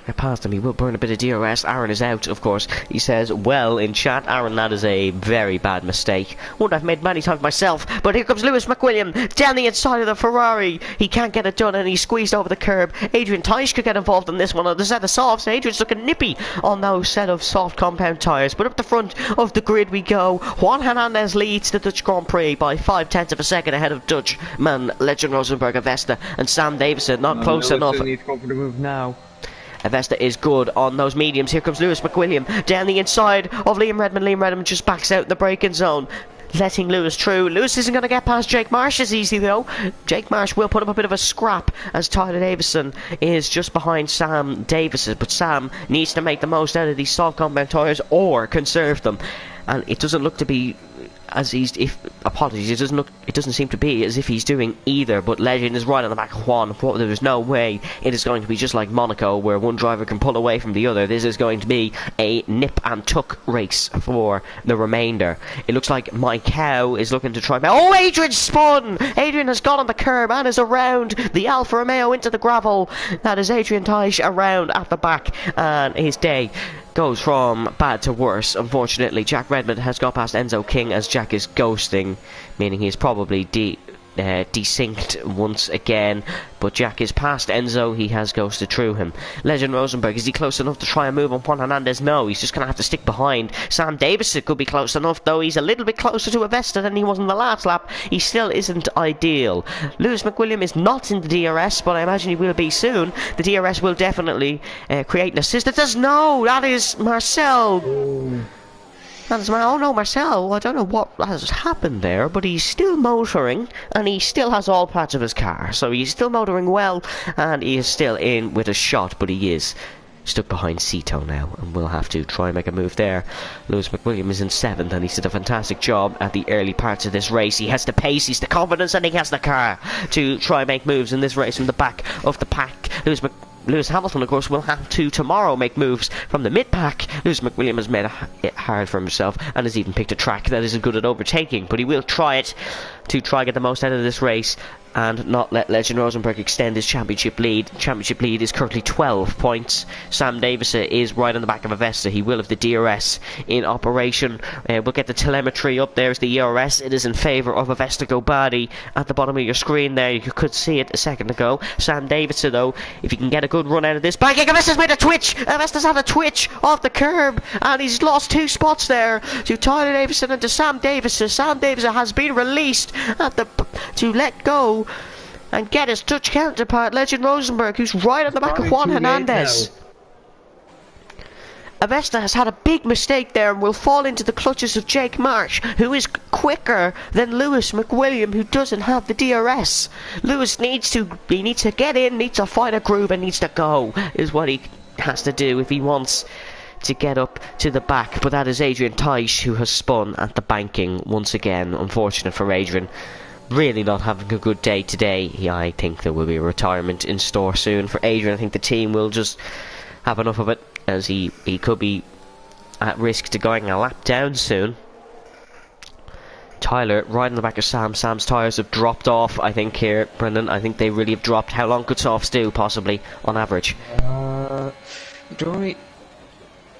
get past him. He will burn a bit of DRS. Aaron is out, of course. He says, well, in chat, Aaron, that is a very bad mistake. One I've made many times myself. But here comes Lewis McWilliam down the inside of the Ferrari. He can't get it done, and he's squeezed over the curb. Adrian Teisch could get involved in this one on the set of softs. Adrian's looking nippy on those set of soft compound tyres. But up the front of the grid we go. Juan Hernandez leads the Dutch Grand Prix by 0.5 of a second ahead of Dutchman Legend Rosenberg, Avesta, and Sam Davison. Not close enough. Need to go for the move now. Avesta is good on those mediums. Here comes Lewis McWilliam down the inside of Liam Redmond. Liam Redmond just backs out in the braking zone, letting Lewis through. Lewis isn't going to get past Jake Marsh as easy, though. Jake Marsh will put up a bit of a scrap as Tyler Davison is just behind Sam Davis. But Sam needs to make the most out of these soft compound tyres or conserve them. And it doesn't look to be as apologies, it doesn't seem to be as if he's doing either, but Legend is right on the back of Juan. There's no way it is going to be just like Monaco where one driver can pull away from the other. This is going to be a nip and tuck race for the remainder. It looks like Mike Howe is looking to try. Oh, Adrian spun! Adrian has got on the curb and is around the Alfa Romeo into the gravel. That is Adrian Teisch around at the back, and his day goes from bad to worse. Unfortunately, Jack Redmond has got past Enzo King as Jack is ghosting, meaning he's probably desynced once again. But Jack is past Enzo. He has ghosted through him. Legend Rosenberg, is he close enough to try and move on Juan Hernandez? No, he's just going to have to stick behind. Sam Davis could be close enough, though. He's a little bit closer to Avesta than he was in the last lap. He still isn't ideal. Lewis McWilliam is not in the DRS, but I imagine he will be soon. The DRS will definitely create an assist. It does no! That is Marcel! Oh no, Marcel, I don't know what has happened there, but he's still motoring, and he still has all parts of his car. So he's still motoring well, and he is still in with a shot, but he is stuck behind Cito now, and we'll have to try and make a move there. Lewis McWilliam is in 7th, and he's did a fantastic job at the early parts of this race. He has the pace, he's the confidence, and he has the car to try and make moves in this race from the back of the pack. Lewis Hamilton, of course, will have to tomorrow make moves from the mid-pack. Lewis McWilliam has made it hard for himself and has even picked a track that isn't good at overtaking, but he will try it to try and get the most out of this race. and not let Legend Rosenberg extend his championship lead. Championship lead is currently 12 points. Sam Davison is right on the back of Avesta. He will have the DRS in operation. We'll get the telemetry up. There's the ERS. It is in favour of Avesta Gobadi at the bottom of your screen there. You could see it a second ago. Sam Davison, though, if you can get a good run out of this banking, Avesta's made a twitch. Avesta's had a twitch off the curb, and he's lost 2 spots there to Tyler Davison and to Sam Davison. Sam Davison has been released to let go and get his Dutch counterpart, Legend Rosenberg, who's right on the back of Juan Hernandez. Avesta has had a big mistake there and will fall into the clutches of Jake Marsh, who is quicker than Lewis McWilliam, who doesn't have the DRS. Lewis needs to get in, needs to find a groove, and needs to go, is what he has to do if he wants to get up to the back. But that is Adrian Teisch, who has spun at the banking once again. Unfortunate for Adrian. Really not having a good day today. I think there will be a retirement in store soon for Adrian. I think the team will just have enough of it, as he could be at risk to going a lap down soon. Tyler right in the back of Sam. Sam's tyres have dropped off, I think, here, Brendan. I think they really have dropped. How long could softs do, possibly, on average?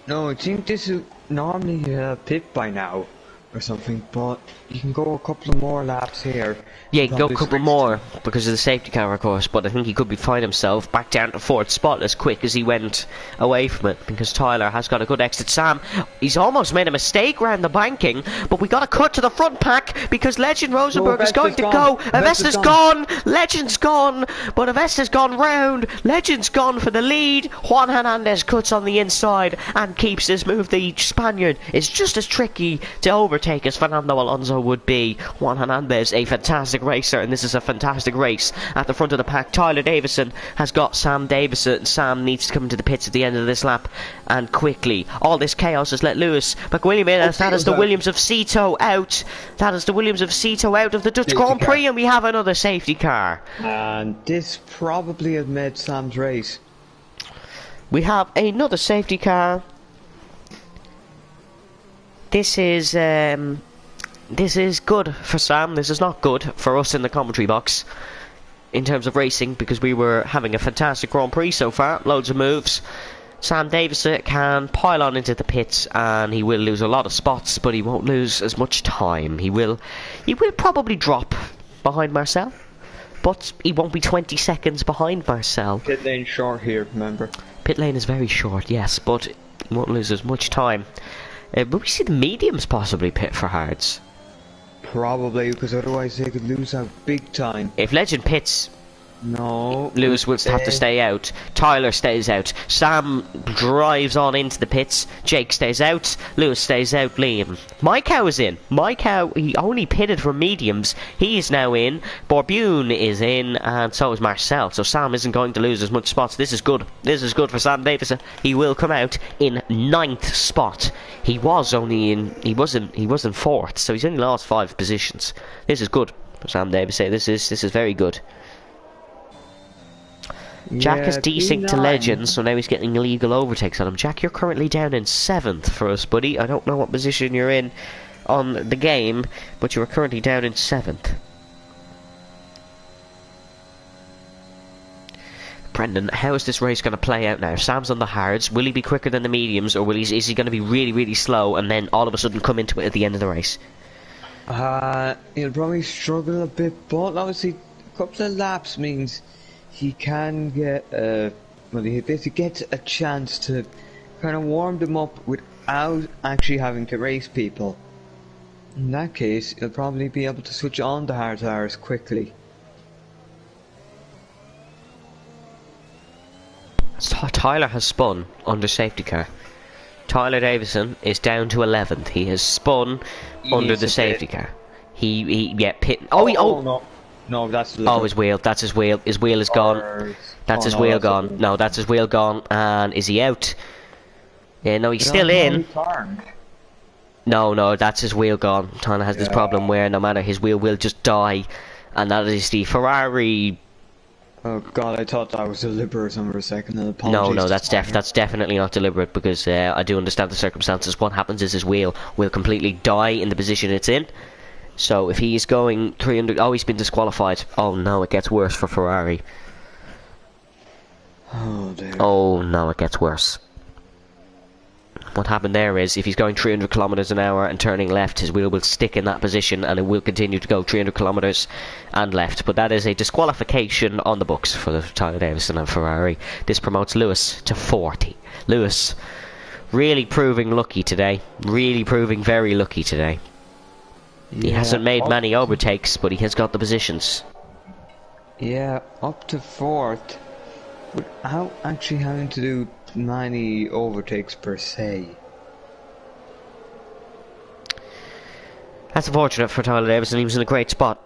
No, I think this is normally a pit by now or something, but you can go a couple of more laps here. Yeah, you can go a couple more because of the safety car, of course, but I think he could be find himself back down to 4th spot as quick as he went away from it, because Tyler has got a good exit. Sam, he's almost made a mistake round the banking, but we got to cut to the front pack because Legend Rosenberg is going to go. Avesta's gone, Legend's gone, but Avesta's gone round. Legend's gone for the lead. Juan Hernandez cuts on the inside and keeps this move. The Spaniard is just as tricky to overtake as Fernando Alonso would be. Juan Hernandez, a fantastic racer, and this is a fantastic race at the front of the pack. Tyler Davison has got Sam Davison. Sam needs to come into the pits at the end of this lap, and quickly. All this chaos has let Lewis McWilliam in, as that is the Williams of Cito out. That is the Williams of Cito out of the Dutch Grand Prix, and we have another safety car. And this probably has made Sam's race. We have another safety car. This is good for Sam. This is not good for us in the commentary box in terms of racing, because we were having a fantastic Grand Prix so far. Loads of moves. Sam Davison can pile on into the pits, and he will lose a lot of spots, but he won't lose as much time. He will probably drop behind Marcel, but he won't be 20 seconds behind Marcel. Pit lane short here, remember. Pit lane is very short, yes, but he won't lose as much time. Will we see the mediums possibly pit for hards? Probably, because otherwise they could lose out big time. If Legend pits, no, Lewis will have to stay out. Tyler stays out. Sam drives on into the pits. Jake stays out. Lewis stays out. Liam. Maikau is in. Maikau, he only pitted for mediums. He is now in. Borbune is in, and so is Marcel. So Sam isn't going to lose as much spots. This is good. This is good for Sam Davison. He will come out in 9th spot. He was in 4th, so he's only lost 5 positions. This is good for Sam Davison. This is very good. Jack has desynced to Legend, so now he's getting illegal overtakes on him. Jack, you're currently down in 7th for us, buddy. I don't know what position you're in on the game, but you are currently down in 7th. Brendan, how is this race going to play out now? Sam's on the hards. Will he be quicker than the mediums, or is he going to be really, really slow and then all of a sudden come into it at the end of the race? He'll probably struggle a bit, but obviously a couple of laps means he can get, he basically gets a chance to kind of warm them up without actually having to race people. In that case, he'll probably be able to switch on the hard tires quickly. Tyler has spun under safety car. Tyler Davison is down to 11th. He has spun under the safety car. Pit. No, that's his wheel. That's his wheel. His wheel is gone. That's his wheel gone. No, that's his wheel gone. And is he out? Yeah, no, he's still in. No, that's his wheel gone. Tyler has this problem where no matter, his wheel will just die, and that is the Ferrari. Oh god, I thought that was deliberate for a second. No, that's definitely not deliberate, because I do understand the circumstances. What happens is his wheel will completely die in the position it's in. So if he's going 300... Oh, he's been disqualified. Oh no, it gets worse for Ferrari. Oh dear. Oh no, it gets worse. What happened there is, if he's going 300 kilometers an hour and turning left, his wheel will stick in that position and it will continue to go 300 kilometers and left. But that is a disqualification on the books for the Tyler Davison and Ferrari. This promotes Lewis to 40. Lewis really proving lucky today. Really proving very lucky today. He hasn't made many overtakes, but he has got the positions. Yeah, up to 4th. Without actually having to do many overtakes per se. That's unfortunate for Tyler Davison. He was in a great spot.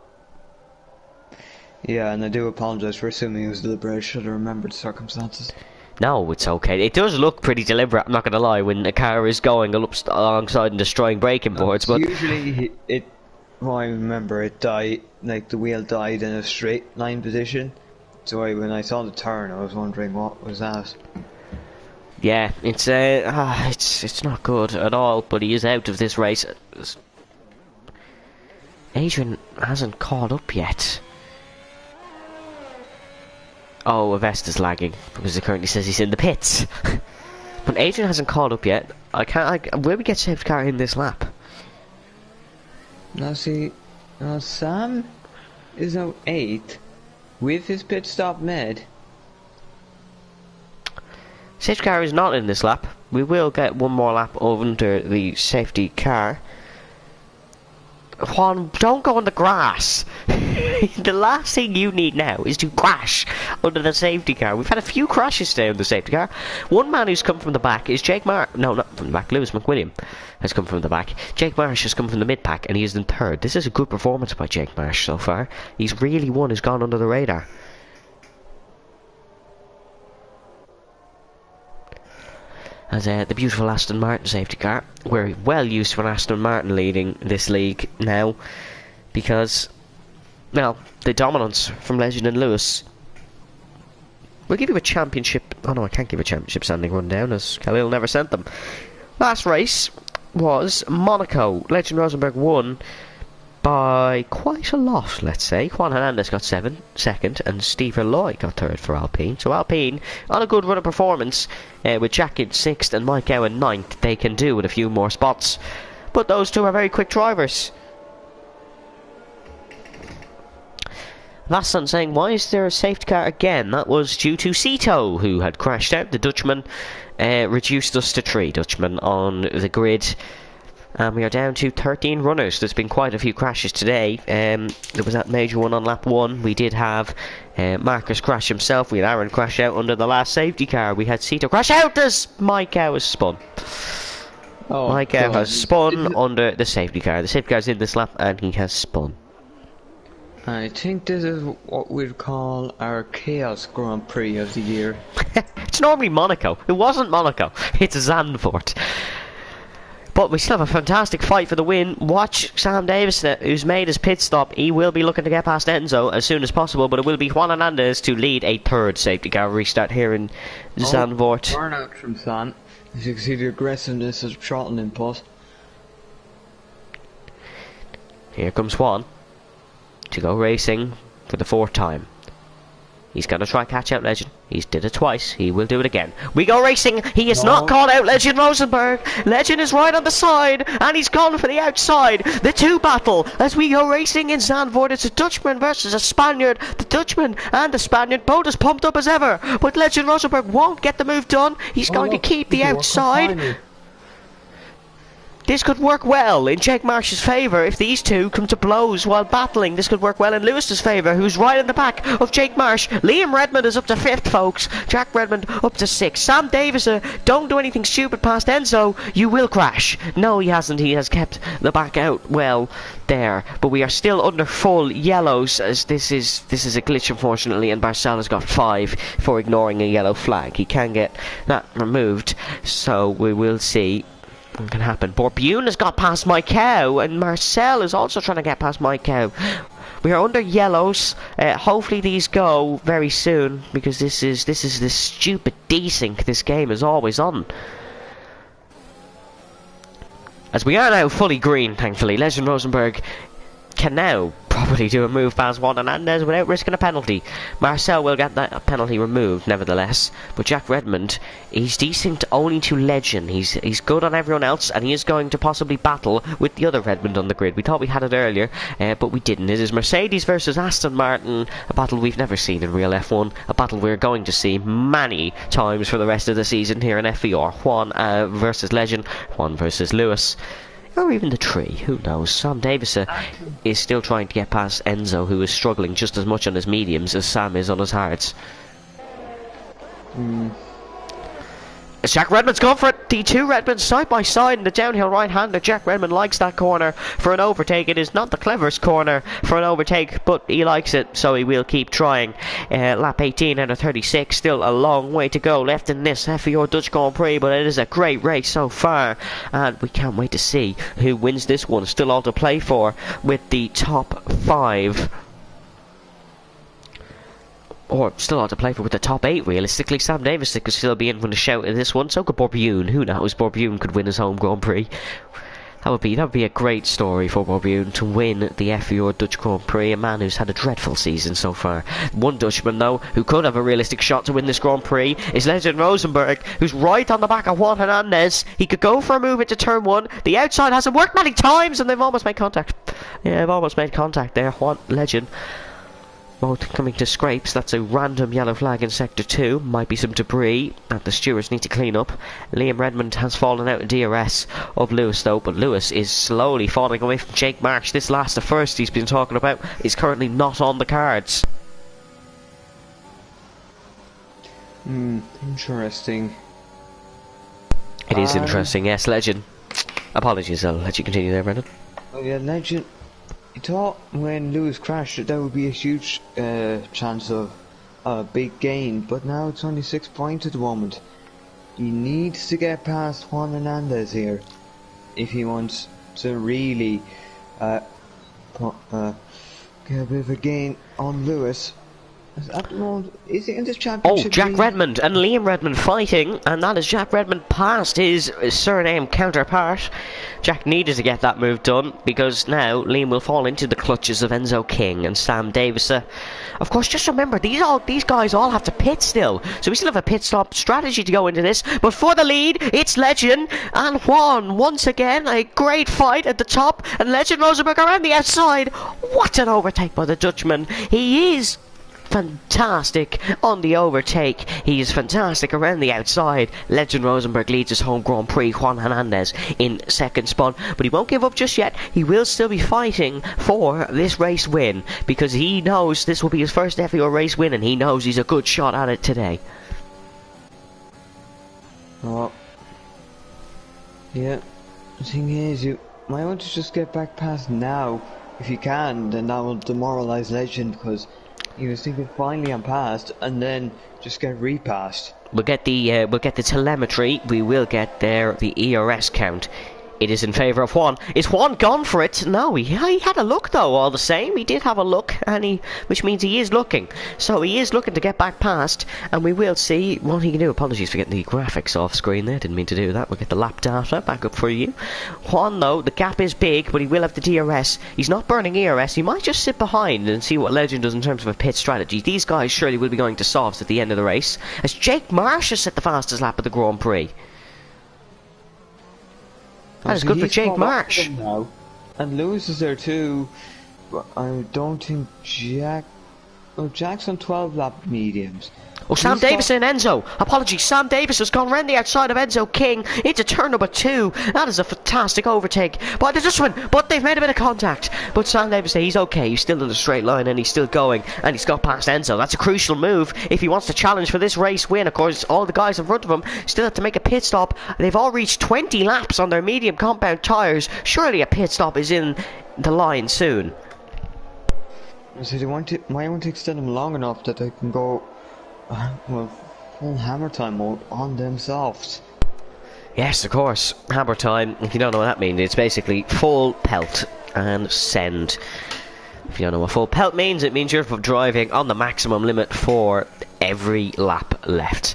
Yeah, and I do apologise for assuming it was deliberate. I should have remembered the circumstances. No, it's okay. It does look pretty deliberate, I'm not going to lie, when a car is going alongside and destroying braking boards, but... Usually, well, I remember it died, like the wheel died in a straight line position. So when I saw the turn, I was wondering what was that. Yeah, it's not good at all, but he is out of this race. Adrian hasn't caught up yet. Oh, Avesta's lagging because it currently says he's in the pits. But Adrian hasn't caught up yet. Will we get safety car in this lap? Now see, Sam is now 8th with his pit stop made. Safety car is not in this lap. We will get one more lap under the safety car. Juan, don't go on the grass. The last thing you need now is to crash under the safety car. We've had a few crashes today on the safety car. One man who's come from the back is Jake Marsh. No, not from the back. Lewis McWilliam has come from the back. Jake Marsh has come from the mid-pack and he is in 3rd. This is a good performance by Jake Marsh so far. He's really one who's gone under the radar. As the beautiful Aston Martin safety car. We're well used to an Aston Martin leading this league now, because, well, the dominance from Legend and Lewis. We'll give you a championship... Oh no, I can't give a championship standing rundown, as Khalil never sent them. Last race was Monaco. Legend Rosenberg won by quite a lot, let's say. Juan Hernandez got 2nd, and Steve Herloy got 3rd for Alpine. So Alpine, on a good run of performance, with Jack in 6th and Mike Gow in 9th, they can do with a few more spots. But those two are very quick drivers. Last son saying, why is there a safety car again? That was due to Cito, who had crashed out. The Dutchman reduced us to 3 Dutchmen on the grid. And we are down to 13 runners. There's been quite a few crashes today. There was that major one on lap 1. We did have Marcus crash himself. We had Aaron crash out under the last safety car. We had Cito crash out as Mike Gow has spun. Oh, Mike Gow has spun under the safety car. The safety car's in this lap and he has spun. I think this is what we'd call our Chaos Grand Prix of the year. It's normally Monaco. It wasn't Monaco. It's Zandvoort. But we still have a fantastic fight for the win. Watch Sam Davison, who's made his pit stop. He will be looking to get past Enzo as soon as possible, but it will be Juan Hernandez to lead a 3rd safety car restart here in Zandvoort. Burnout from San. As you can see, the aggressiveness of throttle input. Here comes Juan to go racing for the 4th time. He's going to try catch out Legend. He's did it twice. He will do it again. We go racing. He is not caught out Legend Rosenberg. Legend is right on the side, and he's gone for the outside. The 2 battle as we go racing in Zandvoort. It's a Dutchman versus a Spaniard. The Dutchman and the Spaniard both as pumped up as ever, but Legend Rosenberg won't get the move done. He's going to keep the outside. This could work well in Jake Marsh's favour if these two come to blows while battling. This could work well in Lewis's favour, who's right in the back of Jake Marsh. Liam Redmond is up to 5th, folks. Jack Redmond up to 6th. Sam Davis, don't do anything stupid past Enzo. You will crash. No, he hasn't. He has kept the back out well there. But we are still under full yellows, as this is a glitch, unfortunately, and Barcelo's got 5 for ignoring a yellow flag. He can get that removed, so we will see what can happen. Borbune has got past Mike Gow, and Marcel is also trying to get past Mike Gow. We are under yellows. Hopefully these go very soon, because this is the stupid desync this game is always on. As we are now fully green, thankfully. Legend Rosenberg can now probably do a move past Juan Hernandez without risking a penalty. Marcel will get that penalty removed nevertheless, but Jack Redmond, he's decent only to Legend. He's good on everyone else, and he is going to possibly battle with the other Redmond on the grid. We thought we had it earlier, but we didn't. It is Mercedes versus Aston Martin, a battle we've never seen in real F1, a battle we're going to see many times for the rest of the season here in FVR. Juan versus Legend, Juan versus Lewis. Or even the tree, who knows. Sam Davis is still trying to get past Enzo, who is struggling just as much on his mediums as Sam is on his hards. Jack Redmond's gone for it. The two Redmonds side by side in the downhill right-hander. Jack Redmond likes that corner for an overtake. It is not the cleverest corner for an overtake, but he likes it, so he will keep trying. Lap 18 out of 36. Still a long way to go left in this FVR Dutch Grand Prix, but it is a great race so far, and we can't wait to see who wins this one. Still all to play for with the top 5. Or still hard to play for with the top 8 realistically. Sam Davis could still be in for the shout in this one. So could Borbune. Who knows? Borbune could win his home Grand Prix. That would be a great story for Borbune to win the FVR Dutch Grand Prix. A man who's had a dreadful season so far. One Dutchman though who could have a realistic shot to win this Grand Prix is Legend Rosenberg, who's right on the back of Juan Hernandez. He could go for a move into turn 1. The outside hasn't worked many times, and they've almost made contact. Yeah, they've almost made contact there. Juan Legend. Both coming to scrapes. That's a random yellow flag in Sector 2. Might be some debris that the stewards need to clean up. Liam Redmond has fallen out of DRS of Lewis though, but Lewis is slowly falling away from Jake Marsh. This last the first he's been talking about is currently not on the cards. Interesting. It is interesting, yes, Legend. Apologies, I'll let you continue there, Brendan. Oh yeah, Legend. I thought when Lewis crashed that would be a huge chance of a big gain, but now it's only 6 points at the moment. He needs to get past Juan Hernandez here if he wants to really get a bit of a gain on Lewis. At the moment, is he in this championship? Oh, Jack Redmond and Liam Redmond fighting, and that is Jack Redmond past his surname counterpart. Jack needed to get that move done because now Liam will fall into the clutches of Enzo King and Sam Davis. Of course, just remember these guys all have to pit still, so we still have a pit stop strategy to go into this. But for the lead, it's Legend and Juan once again. A great fight at the top, and Legend Rosenberg around the outside. What an overtake by the Dutchman! He is fantastic on the overtake. He is fantastic around the outside. Legend Rosenberg leads his home Grand Prix. Juan Hernandez in second spot, but he won't give up just yet. He will still be fighting for this race win because he knows this will be his first FVR race win, and he knows he's a good shot at it today. Oh, yeah. The thing is, you might want to just get back past now if you can. Then that will demoralize Legend because he was thinking finally I'm past, and then just get repassed. We'll get the telemetry. We will get the ERS count. It is in favour of Juan. Is Juan gone for it? No, he had a look though, all the same. He did have a look, and which means he is looking. So he is looking to get back past, and we will see what he can do. Apologies for getting the graphics off screen there. Didn't mean to do that. We'll get the lap data back up for you. Juan though, the gap is big, but he will have the DRS. He's not burning ERS. He might just sit behind and see what Legend does in terms of a pit strategy. These guys surely will be going to softs at the end of the race, as Jake Marsh has set the fastest lap of the Grand Prix. That is good for Jake Marsh. Now. And Lewis is there too, but I don't think Jack... Well, Jack's on 12 lap mediums. Oh, Sam Davis and Enzo. Apologies, Sam Davis has gone round the outside of Enzo King into turn number 2. That is a fantastic overtake by the Dutchman, but they've made a bit of contact. But Sam Davis, he's okay. He's still in the straight line and he's still going, and he's got past Enzo. That's a crucial move if he wants to challenge for this race win. Of course, all the guys in front of him still have to make a pit stop. They've all reached 20 laps on their medium compound tyres. Surely a pit stop is in the line soon. So they might want to extend them long enough that they can go well, full hammer time mode on themselves. Yes, of course. Hammer time, if you don't know what that means, it's basically full pelt and send. If you don't know what full pelt means, it means you're driving on the maximum limit for every lap left.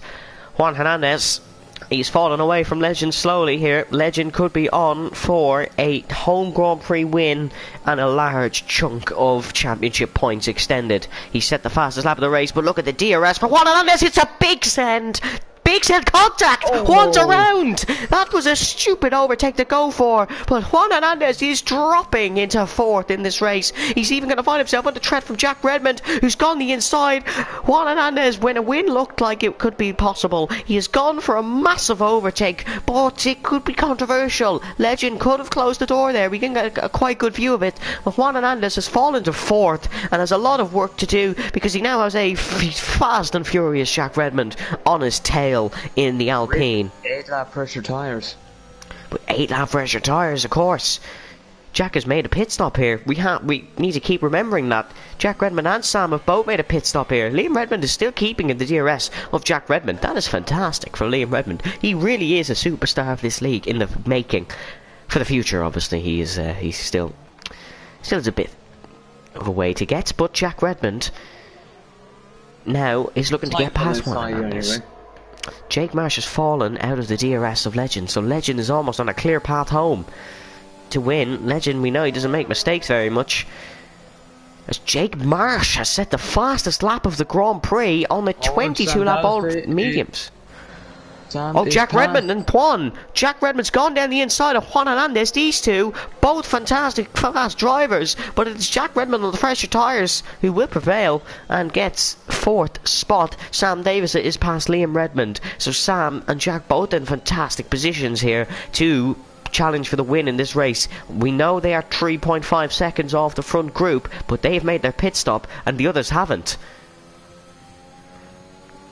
Juan Hernandez He's fallen away from Legend slowly here. Legend could be on for a home Grand Prix win and a large chunk of championship points extended. He set the fastest lap of the race, but look at the DRS for Juan Hernandez. It's a big send. Big send contact! Juan's around! That was a stupid overtake to go for, but Juan Hernandez is dropping into 4th in this race. He's even going to find himself on the threat from Jack Redmond, who's gone the inside. Juan Hernandez, when a win looked like it could be possible, he has gone for a massive overtake, but it could be controversial. Legend could have closed the door there. We can get a quite good view of it. But Juan Hernandez has fallen to 4th and has a lot of work to do because he now has a fast and furious Jack Redmond on his tail in the Alpine. 8 lap pressure tyres. But 8 lap pressure tyres, of course. Jack has made a pit stop here. We need to keep remembering that. Jack Redmond and Sam have both made a pit stop here. Liam Redmond is still keeping in the DRS of Jack Redmond. That is fantastic for Liam Redmond. He really is a superstar of this league in the making. For the future, obviously, he's still has a bit of a way to get. But Jack Redmond now is looking to get past one on this. Jake Marsh has fallen out of the DRS of Legend, so Legend is almost on a clear path home to win. Legend, we know he doesn't make mistakes very much, as Jake Marsh has set the fastest lap of the Grand Prix on the 22 lap old mediums. Oh, Jack Redmond and Juan. Jack Redmond's gone down the inside of Juan Hernandez. These two, both fantastic fast drivers, but it's Jack Redmond on the fresher tyres who will prevail and gets 4th spot. Sam Davis is past Liam Redmond, so Sam and Jack both in fantastic positions here to challenge for the win in this race. We know they are 3.5 seconds off the front group, but they've made their pit stop and the others haven't.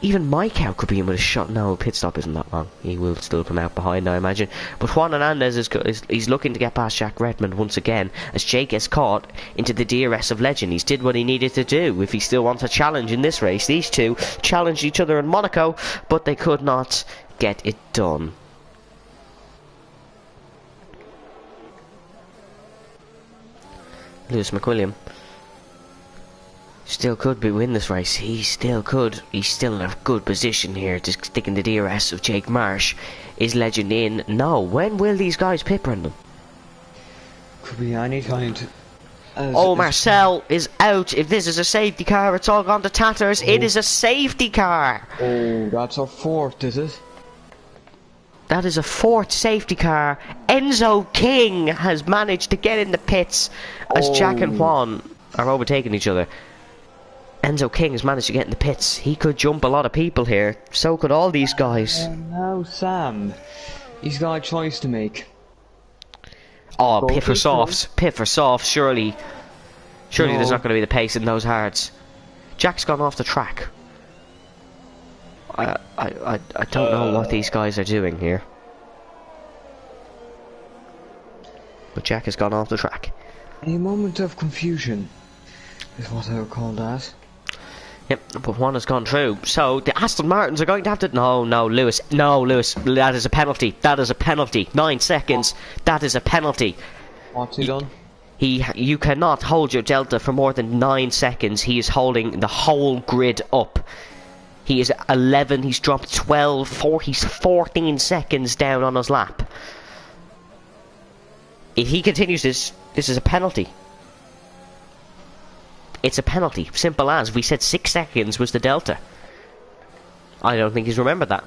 Even Mike Howe could be in with a shot. No, pit stop isn't that long. He will still come out behind, I imagine. But Juan Hernandez is looking to get past Jack Redmond once again, as Jake gets caught into the DRS of Legend. He's did what he needed to do if he still wants a challenge in this race. These two challenged each other in Monaco, but they could not get it done. Lewis McWilliam still could win this race. He still could. He's still in a good position here to stick in the DRS of Jake Marsh. Is Legend in? No. When will these guys pit, Brendan? Could be any time. Oh, Marcel is out. If this is a safety car, it's all gone to tatters. It is a safety car. Oh, that's a 4th, is it? That is a 4th safety car. Enzo King has managed to get in the pits as Jack and Juan are overtaking each other. Enzo King has managed to get in the pits. He could jump a lot of people here. So could all these guys. Now Sam, he's got a choice to make. Oh, pit for softs. Pit for softs, surely. Surely there's not going to be the pace in those hards. Jack's gone off the track. I don't know what these guys are doing here. But Jack has gone off the track. A moment of confusion is what I would call that. Yep, but one has gone through. So the Aston Martins are going to have to... No, Lewis. No, Lewis. That is a penalty. That is a penalty. 9 seconds. That is a penalty. What's he done? You cannot hold your delta for more than 9 seconds. He is holding the whole grid up. He is 11. He's dropped 12. 4. He's 14 seconds down on his lap. If he continues this is a penalty. It's a penalty. Simple as. We said 6 seconds was the delta. I don't think he's remembered that.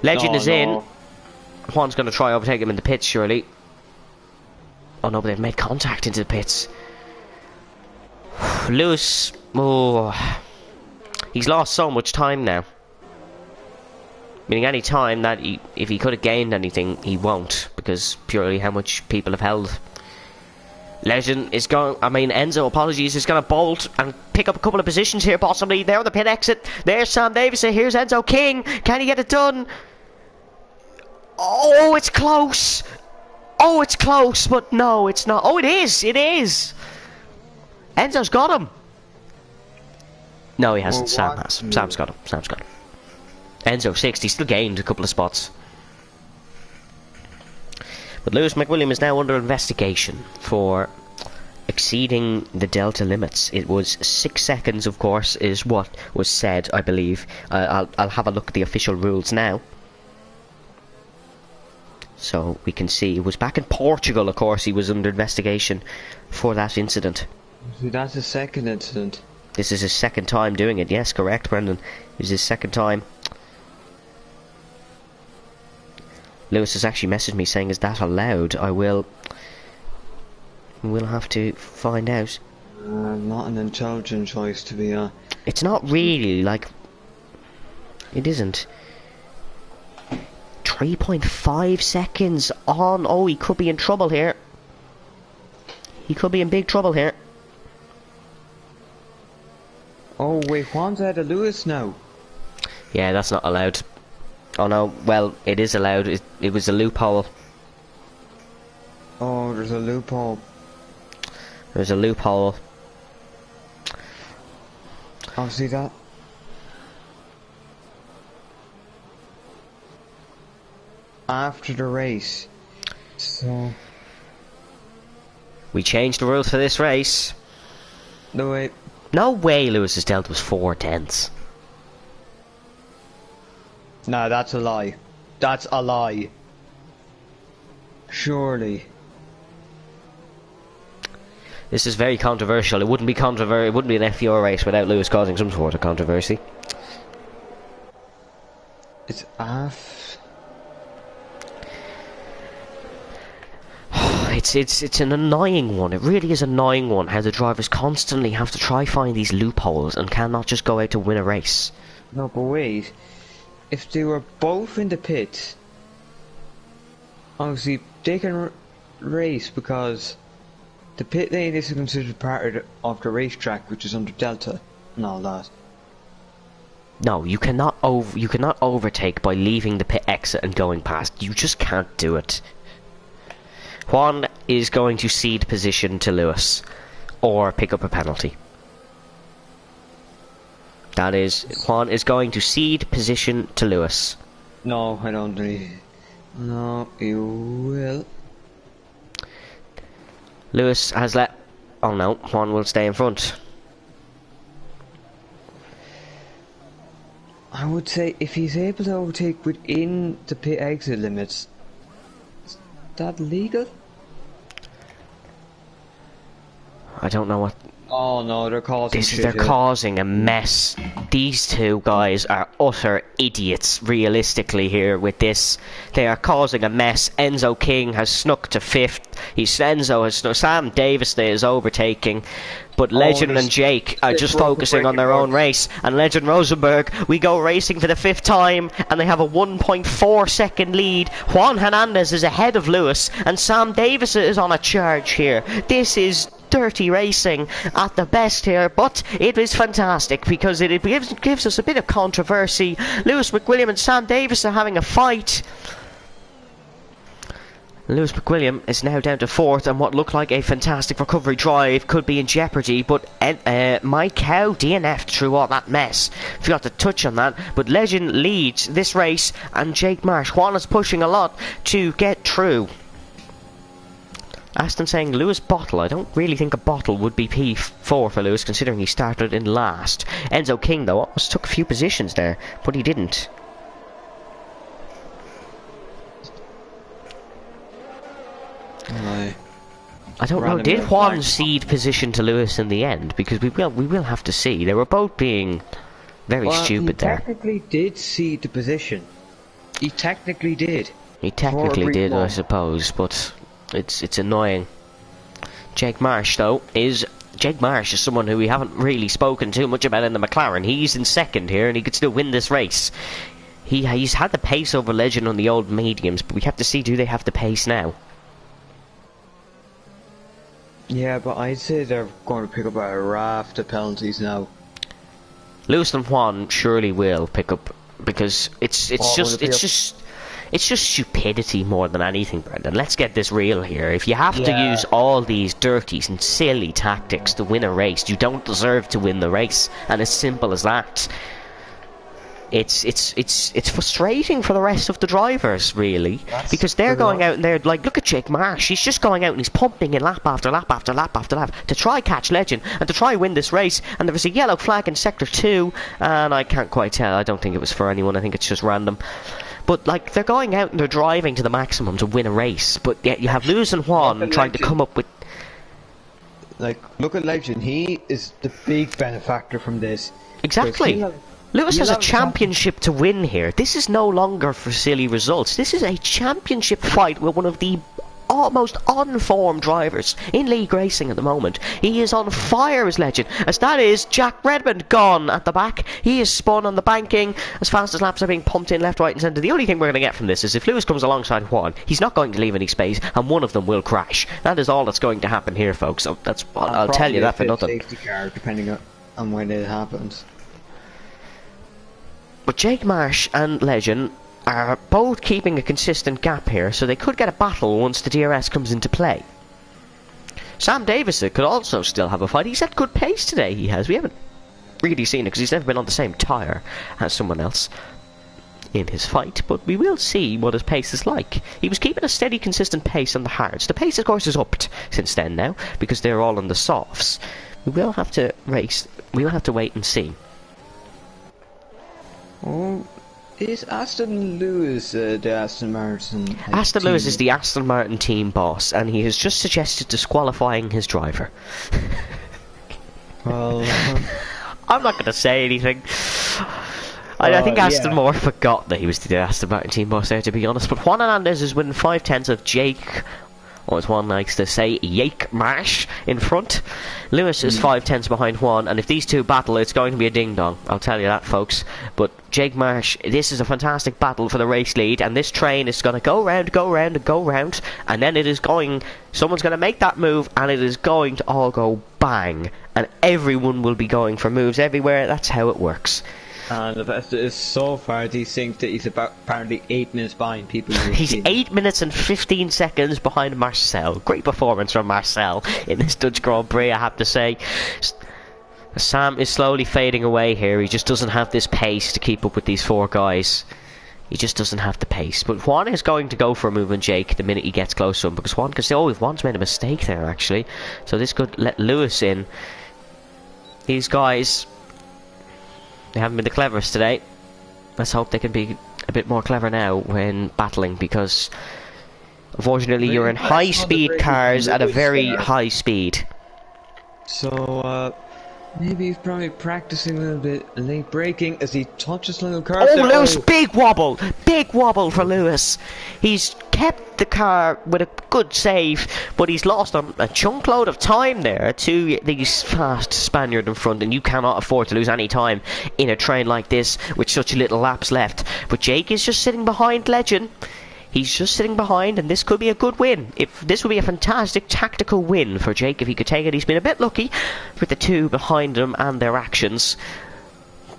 Legend is in. Juan's going to try overtake him in the pits, surely. Oh no, but they've made contact into the pits. Lewis, he's lost so much time now. Meaning any time that if he could have gained anything, he won't, because purely how much people have held. Legend is going, Enzo, apologies, is going to bolt and pick up a couple of positions here, possibly. There on the pit exit. There's Sam Davis. Here's Enzo King. Can he get it done? Oh, it's close. Oh, it's close, but no, it's not. Oh, it is. It is. Enzo's got him. No, he hasn't. Sam has. Sam's got him. Sam's got him. Enzo 60 still gained a couple of spots. But Lewis McWilliam is now under investigation for a exceeding the delta limits. It was 6 seconds, of course, is what was said, I believe. I'll have a look at the official rules now. So we can see it was back in Portugal, of course. He was under investigation for that incident. See, that's the second incident. This is his second time doing it. Yes, correct, Brendan. It was his second time. Lewis has actually messaged me saying, is that allowed? We'll have to find out. Not an intelligent choice to be It's not really, like... It isn't. 3.5 seconds on. Oh, he could be in trouble here. He could be in big trouble here. Oh wait, Juan's ahead of Lewis now. Yeah, that's not allowed. Oh no, well, it is allowed. It was a loophole. Oh, there's a loophole. There's a loophole. I'll see that. After the race. So... We changed the rules for this race. No, wait. No way Lewis's delta was 4/10. No, that's a lie. That's a lie. Surely. This is very controversial. It wouldn't be It wouldn't be an FPO race without Lewis causing some sort of controversy. It's AF. It's an annoying one. It really is an annoying one. How the drivers constantly have to try find these loopholes and cannot just go out to win a race. No, but wait. If they were both in the pits, obviously they can race because the pit lane is considered part of the racetrack, which is under Delta and all that. No, you cannot overtake by leaving the pit exit and going past. You just can't do it. Juan is going to cede position to Lewis or pick up a penalty. That is, Juan is going to cede position to Lewis. No, I don't really. No, you will. Lewis has let... Oh no, Juan will stay in front. I would say if he's able to overtake within the pit exit limits, is that legal? I don't know what... Oh no, they're causing They're shit. causing a mess. These two guys are utter idiots, realistically, here with this. They are causing a mess. Enzo King has snuck to 5th. Enzo has snuck. Sam Davis is overtaking. But Legend and Jake are just focusing on their own race. And Legend Rosenberg, we go racing for the 5th time. And they have a 1.4 second lead. Juan Hernandez is ahead of Lewis. And Sam Davis is on a charge here. This is dirty racing at the best here, but it is fantastic because it gives us a bit of controversy. Lewis McWilliam and Sam Davis are having a fight. Lewis McWilliam is now down to 4th, and what looked like a fantastic recovery drive could be in jeopardy, but Mike Cow DNF'd through all that mess. Forgot to touch on that, but Legend leads this race, and Jake Marsh. Juan is pushing a lot to get through. Aston saying Lewis Bottle. I don't really think a Bottle would be P4 for Lewis, considering he started in last. Enzo King, though, almost took a few positions there, but he didn't. No. I don't know. Did Juan cede position to Lewis in the end? Because we will have to see. They were both being very stupid there. He technically did cede the position. He technically did. He technically did, I suppose, but it's annoying. Jake Marsh, though, is someone who we haven't really spoken too much about in the McLaren. He's in 2nd here, and he could still win this race. He's had the pace over Legend on the old mediums, but we have to see, do they have the pace now? Yeah, but I'd say they're going to pick up a raft of penalties now. Lewis and Juan surely will pick up, because it's just stupidity more than anything, Brendan. Let's get this real here. If you have to use all these dirty and silly tactics to win a race, you don't deserve to win the race, and it's simple as that. it's frustrating for the rest of the drivers, really, because they're going out and they're like, look at Jake Marsh, he's just going out and he's pumping in lap after lap after lap after lap to try catch Legend and to try win this race. And there was a yellow flag in sector 2, and I can't quite tell. I don't think it was for anyone. I think it's just random. But like, they're going out and they're driving to the maximum to win a race. But yet you have Lewis and Juan trying to come up with. Like, look at Legend. He is the big benefactor from this. Exactly. Lewis has a championship to win here. This is no longer for silly results. This is a championship fight with one of the almost unformed drivers in league racing at the moment. He is on fire as Legend, as that is Jack Redmond gone at the back. He is spun on the banking as fast as laps are being pumped in left, right and centre. The only thing we're going to get from this is if Lewis comes alongside Juan, he's not going to leave any space and one of them will crash. That is all that's going to happen here, folks. So that's I'll tell you that for nothing. Safety car, depending on when it happens. But Jake Marsh and Legend are both keeping a consistent gap here, so they could get a battle once the DRS comes into play. Sam Davison could also still have a fight. He's at good pace today, he has. We haven't really seen it because he's never been on the same tyre as someone else in his fight, but we will see what his pace is like. He was keeping a steady, consistent pace on the hards. The pace, of course, is upped since then now, because they're all on the softs. We will have to race. We will have to wait and see. Oh, is Aston Lewis the Aston Martin? Aston Lewis is the Aston Martin team boss, and he has just suggested disqualifying his driver. Well, I'm not going to say anything. I think Aston Moore forgot that he was the Aston Martin team boss there, to be honest. But Juan Hernandez is winning 5/10 of Jake, or as Juan likes to say, Jake Marsh in front. Lewis is 5/10 behind Juan, and if these two battle, it's going to be a ding-dong. I'll tell you that, folks. But Jake Marsh, this is a fantastic battle for the race lead, and this train is going to go round, go round, and go round, and then it is going... Someone's going to make that move, and it is going to all go bang, and everyone will be going for moves everywhere. That's how it works. And the best is so far these things that he's about apparently 8 minutes behind people. He's 8 minutes and 15 seconds behind Marcel. Great performance from Marcel in this Dutch Grand Prix, I have to say. Sam is slowly fading away here. He just doesn't have this pace to keep up with these four guys. He just doesn't have the pace. But Juan is going to go for a move on Jake the minute he gets close to him, because Juan can say, oh, Juan's made a mistake there, actually. So this could let Lewis in. These guys... They haven't been the cleverest today. Let's hope they can be a bit more clever now when battling, because unfortunately you're in high-speed cars at a very high speed. So, maybe he's probably practicing a little bit late braking as he touches little car. Oh, Lewis, big wobble for Lewis. He's kept the car with a good save, but he's lost a chunk load of time there to the fast Spaniard in front, and you cannot afford to lose any time in a train like this with such little laps left. But Jake is just sitting behind Legend. He's just sitting behind, and this could be a good win. This would be a fantastic tactical win for Jake if he could take it. He's been a bit lucky with the two behind him and their actions,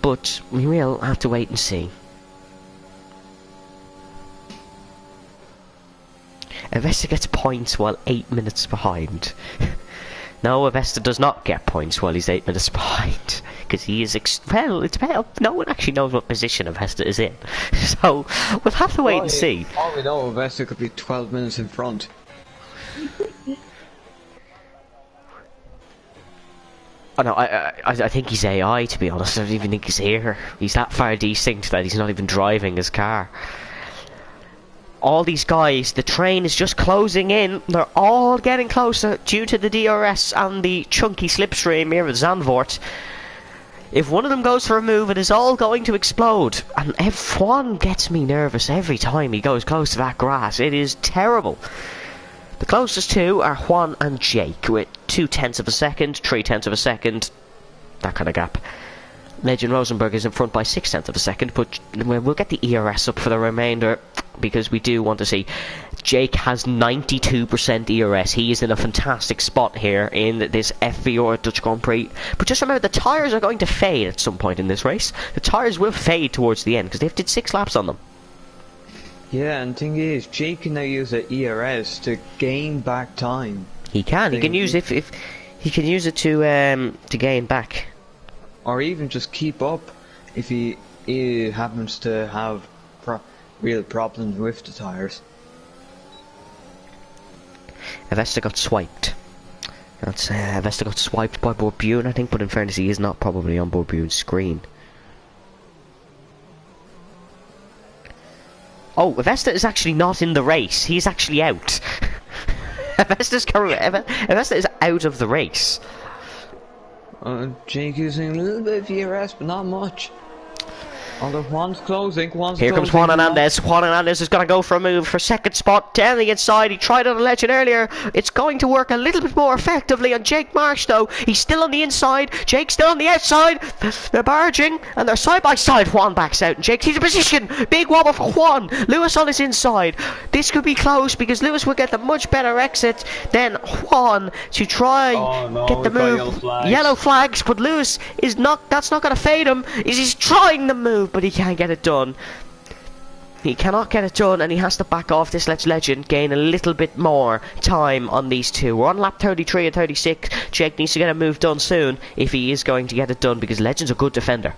but we will have to wait and see. Avesta gets points while 8 minutes behind. No, Avesta does not get points while he's 8 minutes behind, because he is no one actually knows what position Avesta is in, so we'll have to wait and see. All we know, Avesta could be 12 minutes in front. Oh no, I think he's AI, to be honest. I don't even think he's here. He's that far desynced that he's not even driving his car. All these guys, the train is just closing in. They're all getting closer due to the DRS and the chunky slipstream here with Zandvoort. If one of them goes for a move, it is all going to explode. And Juan gets me nervous every time he goes close to that grass. It is terrible. The closest two are Juan and Jake with 0.2 of a second, 0.3 of a second, that kind of gap. Legend Rosenberg is in front by 0.6 of a second, but we'll get the ERS up for the remainder, because we do want to see. Jake has 92% ERS. He is in a fantastic spot here in this FVR Dutch Grand Prix. But just remember, the tyres are going to fade at some point in this race. The tyres will fade towards the end, because they've did 6 laps on them. Yeah, and the thing is, Jake can now use the ERS to gain back time. He can. He can use if he can use it to gain back. Or even just keep up if he he happens to have real problems with the tyres. Avesta got swiped. That's Avesta got swiped by Borbune, I think, but in fairness, he is not probably on Borbune's screen. Oh, Avesta is actually not in the race. He's actually out. Avesta is out of the race. Jake using a little bit of ERS, but not much. Although Juan's closing, Here comes Juan Hernandez. Juan Hernandez is going to go for a move for second spot down the inside. He tried on a Legend earlier. It's going to work a little bit more effectively on Jake Marsh, though. He's still on the inside. Jake's still on the outside. They're barging and they're side by side. Juan backs out and Jake takes a position. Big wobble for Juan. Lewis on his inside. This could be close because Lewis will get the much better exit than Juan to try get the move. Yellow flags, but Lewis is not. That's not going to fade him. He's trying the move, but he can't get it done. He cannot get it done and he has to back off. This lets Legend gain a little bit more time on these two. We're on lap 33 and 36. Jake needs to get a move done soon if he is going to get it done, because Legend's a good defender.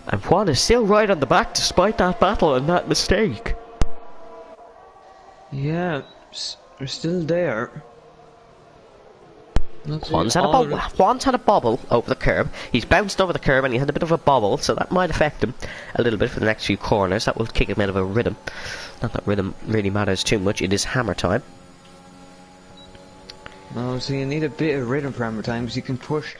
And Juan is still right on the back despite that battle and that mistake. Yeah, we're still there. Juan's had a bobble over the curb. He's bounced over the curb and he had a bit of a bobble, so that might affect him a little bit for the next few corners. That will kick him out of a rhythm. Not that rhythm really matters too much. It is hammer time. No, so you need a bit of rhythm for hammer time, because you can push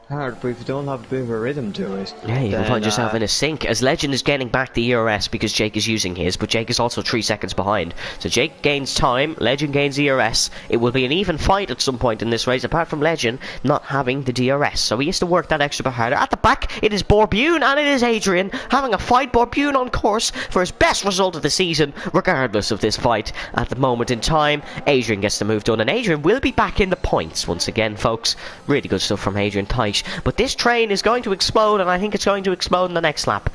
hard, but if you don't have a bit of a rhythm to it, yeah, you can find yourself in a sink. As Legend is getting back the ERS because Jake is using his, but Jake is also 3 seconds behind. So Jake gains time, Legend gains ERS. It will be an even fight at some point in this race, apart from Legend not having the DRS. So he has to work that extra bit harder. At the back, it is Borbune and it is Adrian having a fight. Borbune on course for his best result of the season, regardless of this fight. At the moment in time, Adrian gets the move done, and Adrian will be back in the points once again, folks. Really good stuff from Adrian. Tight. But this train is going to explode, and I think it's going to explode in the next lap,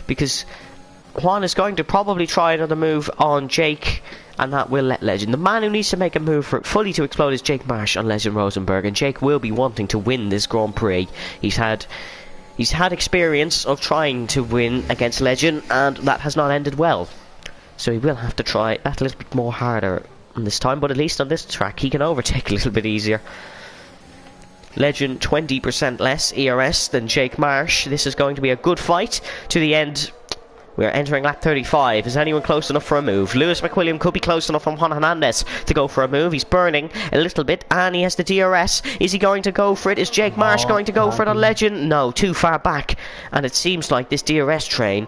because Juan is going to probably try another move on Jake, and that will let Legend. The man who needs to make a move for it fully to explode is Jake Marsh on Legend Rosenberg, and Jake will be wanting to win this Grand Prix. He's had experience of trying to win against Legend, and that has not ended well. So he will have to try that a little bit more harder this time, but at least on this track he can overtake a little bit easier. Legend 20% less ERS than Jake Marsh. This is going to be a good fight to the end. We're entering lap 35. Is anyone close enough for a move? Lewis McWilliam could be close enough from Juan Hernandez to go for a move. He's burning a little bit and he has the DRS. Is he going to go for it? Is Jake Marsh going to go for it on Legend? No, too far back. And it seems like this DRS train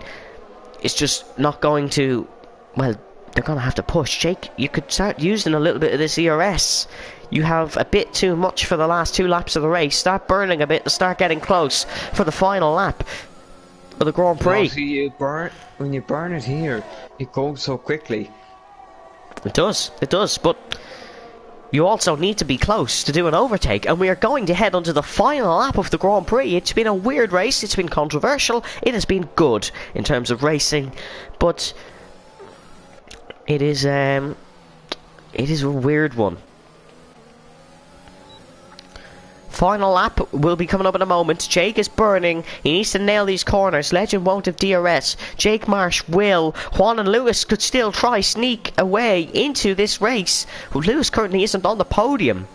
is just not going to... Well, they're going to have to push. Jake, you could start using a little bit of this ERS. You have a bit too much for the last 2 laps of the race. Start burning a bit and start getting close for the final lap of the Grand Prix. When you burn it here, it goes so quickly. It does, but you also need to be close to do an overtake, and we are going to head onto the final lap of the Grand Prix. It's been a weird race, it's been controversial, it has been good in terms of racing, but it is a weird one. Final lap will be coming up in a moment. Jake is burning. He needs to nail these corners. Legend won't have DRS. Jake Marsh will. Juan and Lewis could still try sneak away into this race. Well, Lewis currently isn't on the podium,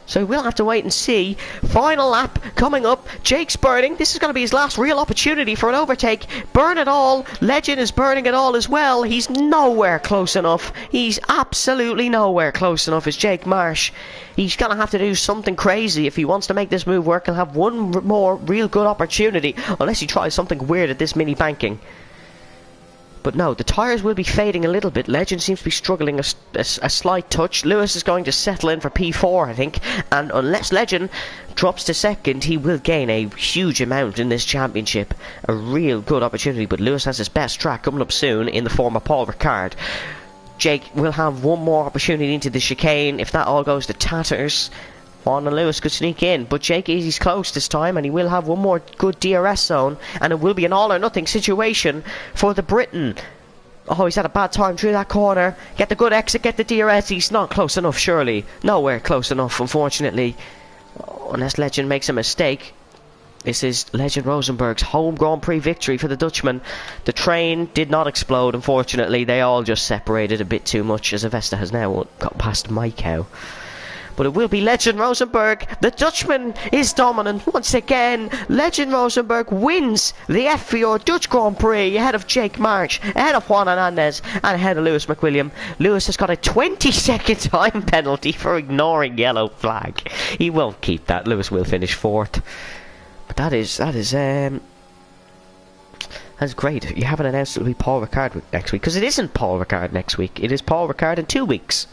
so we'll have to wait and see. Final lap coming up. Jake's burning. This is going to be his last real opportunity for an overtake. Burn it all. Legend is burning it all as well. He's nowhere close enough. He's absolutely nowhere close enough as Jake Marsh. He's going to have to do something crazy if he wants to make this move work and have one more real good opportunity, unless he tries something weird at this mini banking. But no, the tyres will be fading a little bit. Legend seems to be struggling a slight touch. Lewis is going to settle in for P4, I think. And unless Legend drops to second, he will gain a huge amount in this championship. A real good opportunity. But Lewis has his best track coming up soon in the form of Paul Ricard. Jake will have one more opportunity into the chicane. If that all goes to tatters, Juan and Lewis could sneak in, but Jake is close this time, and he will have one more good DRS zone, and it will be an all or nothing situation for the Briton. Oh, he's had a bad time through that corner. Get the good exit, get the DRS. He's not close enough, surely. Nowhere close enough, unfortunately. unless Legend makes a mistake. This is Legend Rosenberg's home Grand Prix victory for the Dutchman. The train did not explode, unfortunately. They all just separated a bit too much as Avesta has now got past Maikau. But it will be Legend Rosenberg. The Dutchman is dominant once again. Legend Rosenberg wins the F4 Dutch Grand Prix ahead of Jake March, ahead of Juan Hernandez, and ahead of Lewis McWilliam. Lewis has got a 20-second time penalty for ignoring yellow flag. He won't keep that. Lewis will finish 4th. But that's great. You haven't announced it'll be Paul Ricard next week, because it isn't Paul Ricard next week. It is Paul Ricard in 2 weeks.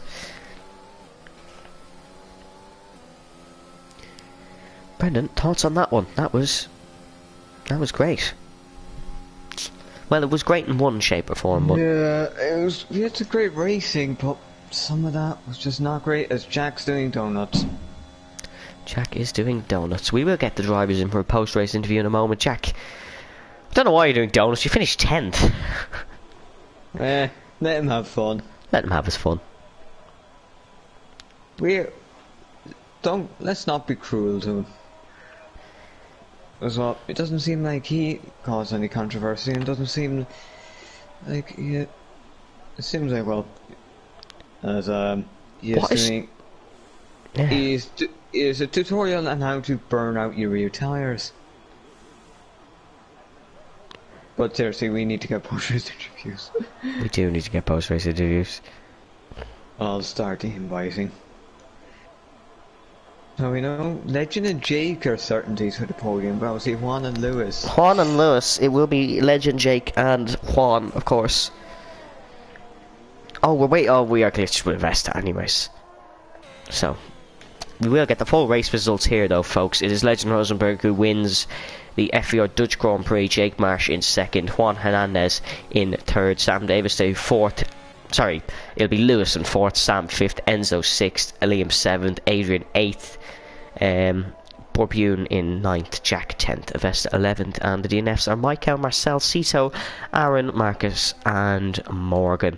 Brendan, thoughts on that one? That was great. Well, it was great in one shape or form, but yeah, it's a great racing, but some of that was just not great. As Jack's doing donuts. Jack is doing donuts. We will get the drivers in for a post-race interview in a moment. Jack, I don't know why you're doing donuts. You finished 10th. Let him have fun. Let him have his fun. Let's not be cruel to him. As well, it doesn't seem like he caused any controversy, and it doesn't seem like it seems like, well, as is a tutorial on how to burn out your rear tires. But seriously, we need to get post-race interviews. We do need to get post-race interviews. I'll start inviting. So we know Legend and Jake are certainties for the podium, but obviously Juan and Lewis. Juan and Lewis, it will be Legend, Jake, and Juan, of course. Oh, we are glitched with Vesta anyways. So, we will get the full race results here though, folks. It is Legend Rosenberg who wins the FVR Dutch Grand Prix, Jake Marsh in 2nd, Juan Hernandez in 3rd, Sam Davis to 4th. Sorry, it'll be Lewis in 4th, Sam 5th, Enzo 6th, Liam 7th, Adrian 8th, Borbune in 9th, Jack 10th, Avesta 11th, and the DNFs are Michael, Marcel, Cito, Aaron, Marcus, and Morgan.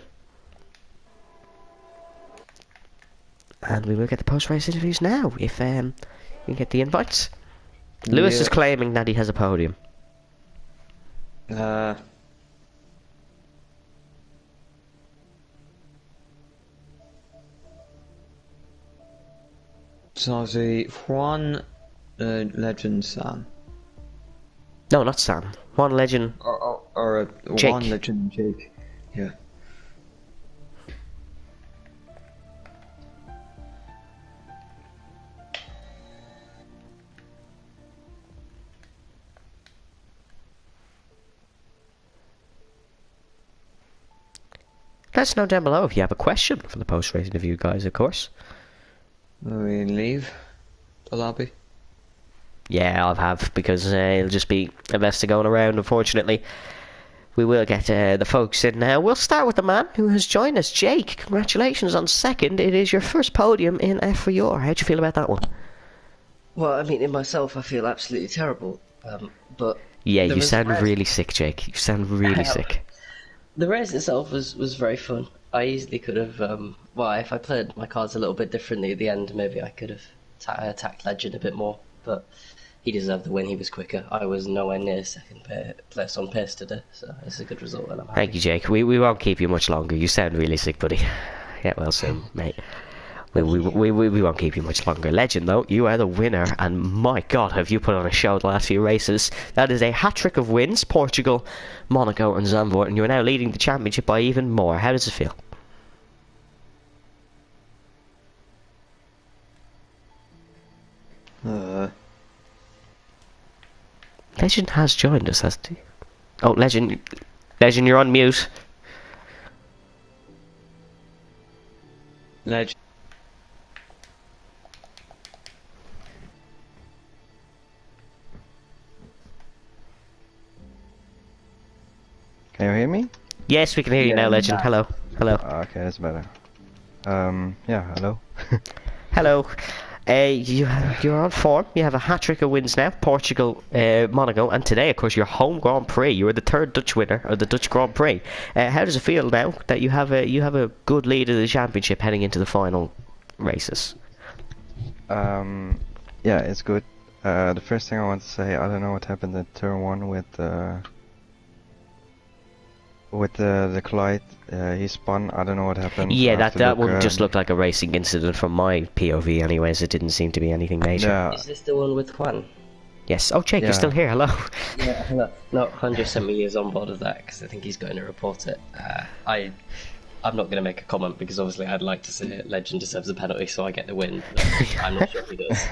And we will get the post-race interviews now, if you can get the invites. Lewis is claiming that he has a podium. So the Juan Legend Sam. No, not Sam. Juan Legend. Or Jake. Juan Legend Jake. Yeah. Let us know down below if you have a question for the post-race interview, guys, of course. We leave the lobby. Yeah, I'll have, because it'll just be Avesta going around, unfortunately. We will get the folks in now. We'll start with the man who has joined us, Jake. Congratulations on 2nd. It is your first podium in F4. How'd you feel about that one? Well, I mean, in myself, I feel absolutely terrible. But yeah, you sound really sick, Jake. You sound really sick. The race itself was very fun. I easily could have, well, if I played my cards a little bit differently at the end, maybe I could have attacked Legend a bit more, but he deserved the win. He was quicker. I was nowhere near second place on pace today, so it's a good result, and I'm happy. Thank you, Jake. We won't keep you much longer. You sound really sick, buddy. Get well soon, mate. We won't keep you much longer. Legend, though, you are the winner, and my God, have you put on a show the last few races. That is a hat-trick of wins, Portugal, Monaco and Zandvoort, and you are now leading the championship by even more. How does it feel? Legend has joined us, hasn't he? Oh, Legend, you're on mute. Legend. Can you hear me? Yes, we can hear you now, Legend. Hello. Okay, that's better. Yeah, hello. Hello. You're on form. You have a hat-trick of wins now. Portugal, Monaco, and today, of course, your home Grand Prix. You were the 3rd Dutch winner of the Dutch Grand Prix. How does it feel now that you have a good lead of the championship heading into the final races? Yeah, it's good. The first thing I want to say, I don't know what happened at turn 1 with the Clyde. He spun. I don't know what happened. Yeah, I have to that look, one just looked like a racing incident from my POV anyways. It didn't seem to be anything major. Yeah, Is this the one with Juan? Yes. Oh, Jake, Yeah. you're still here. Hello. Yeah, no, Juan just sent me his on board of that because I think he's going to report it. I'm not going to make a comment because obviously I'd like to say Legend deserves a penalty so I get the win. But I'm not sure he does.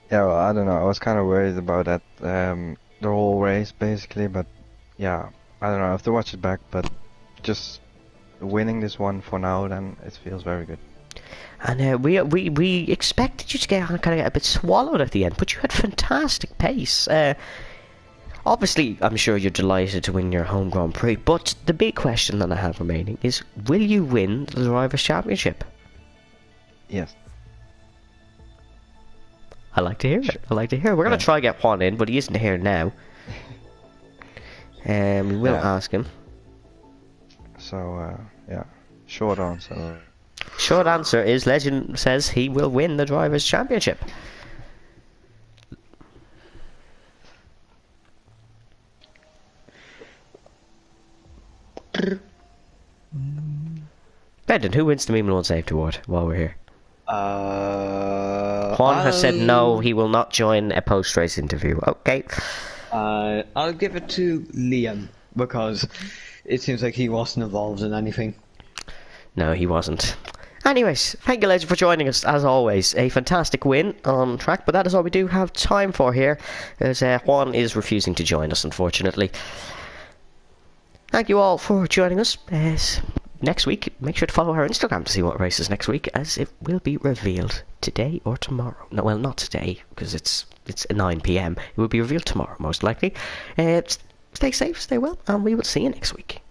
yeah. Well, I don't know. I was kind of worried about that the whole race basically, but yeah, I don't know. I have to watch it back, but just winning this one for now, then it feels very good. And we expected you to get kind of a bit swallowed at the end, but you had fantastic pace. Obviously, I'm sure you're delighted to win your home Grand Prix, but the big question that I have remaining is, will you win the Drivers' Championship? Yes. I like to hear it. I like to hear it. We're going to try to get Juan in, but he isn't here now. We will Yeah. ask him. So yeah, short answer. Short answer is Legend says he will win the Drivers' Championship. Brendan, who wins the Meme Lord Safety Award while we're here? Juan has said no, he will not join a post-race interview. Okay. I'll give it to Liam because it seems like he wasn't involved in anything. No, he wasn't. Anyways, thank you, Legend, for joining us, as always. A fantastic win on track, but that is all we do have time for here, as Juan is refusing to join us, unfortunately. Thank you all for joining us. Next week, make sure to follow our Instagram to see what races next week, as it will be revealed today or tomorrow. No, well, not today, because it's 9 PM. It will be revealed tomorrow, most likely. Stay safe, stay well, and we will see you next week.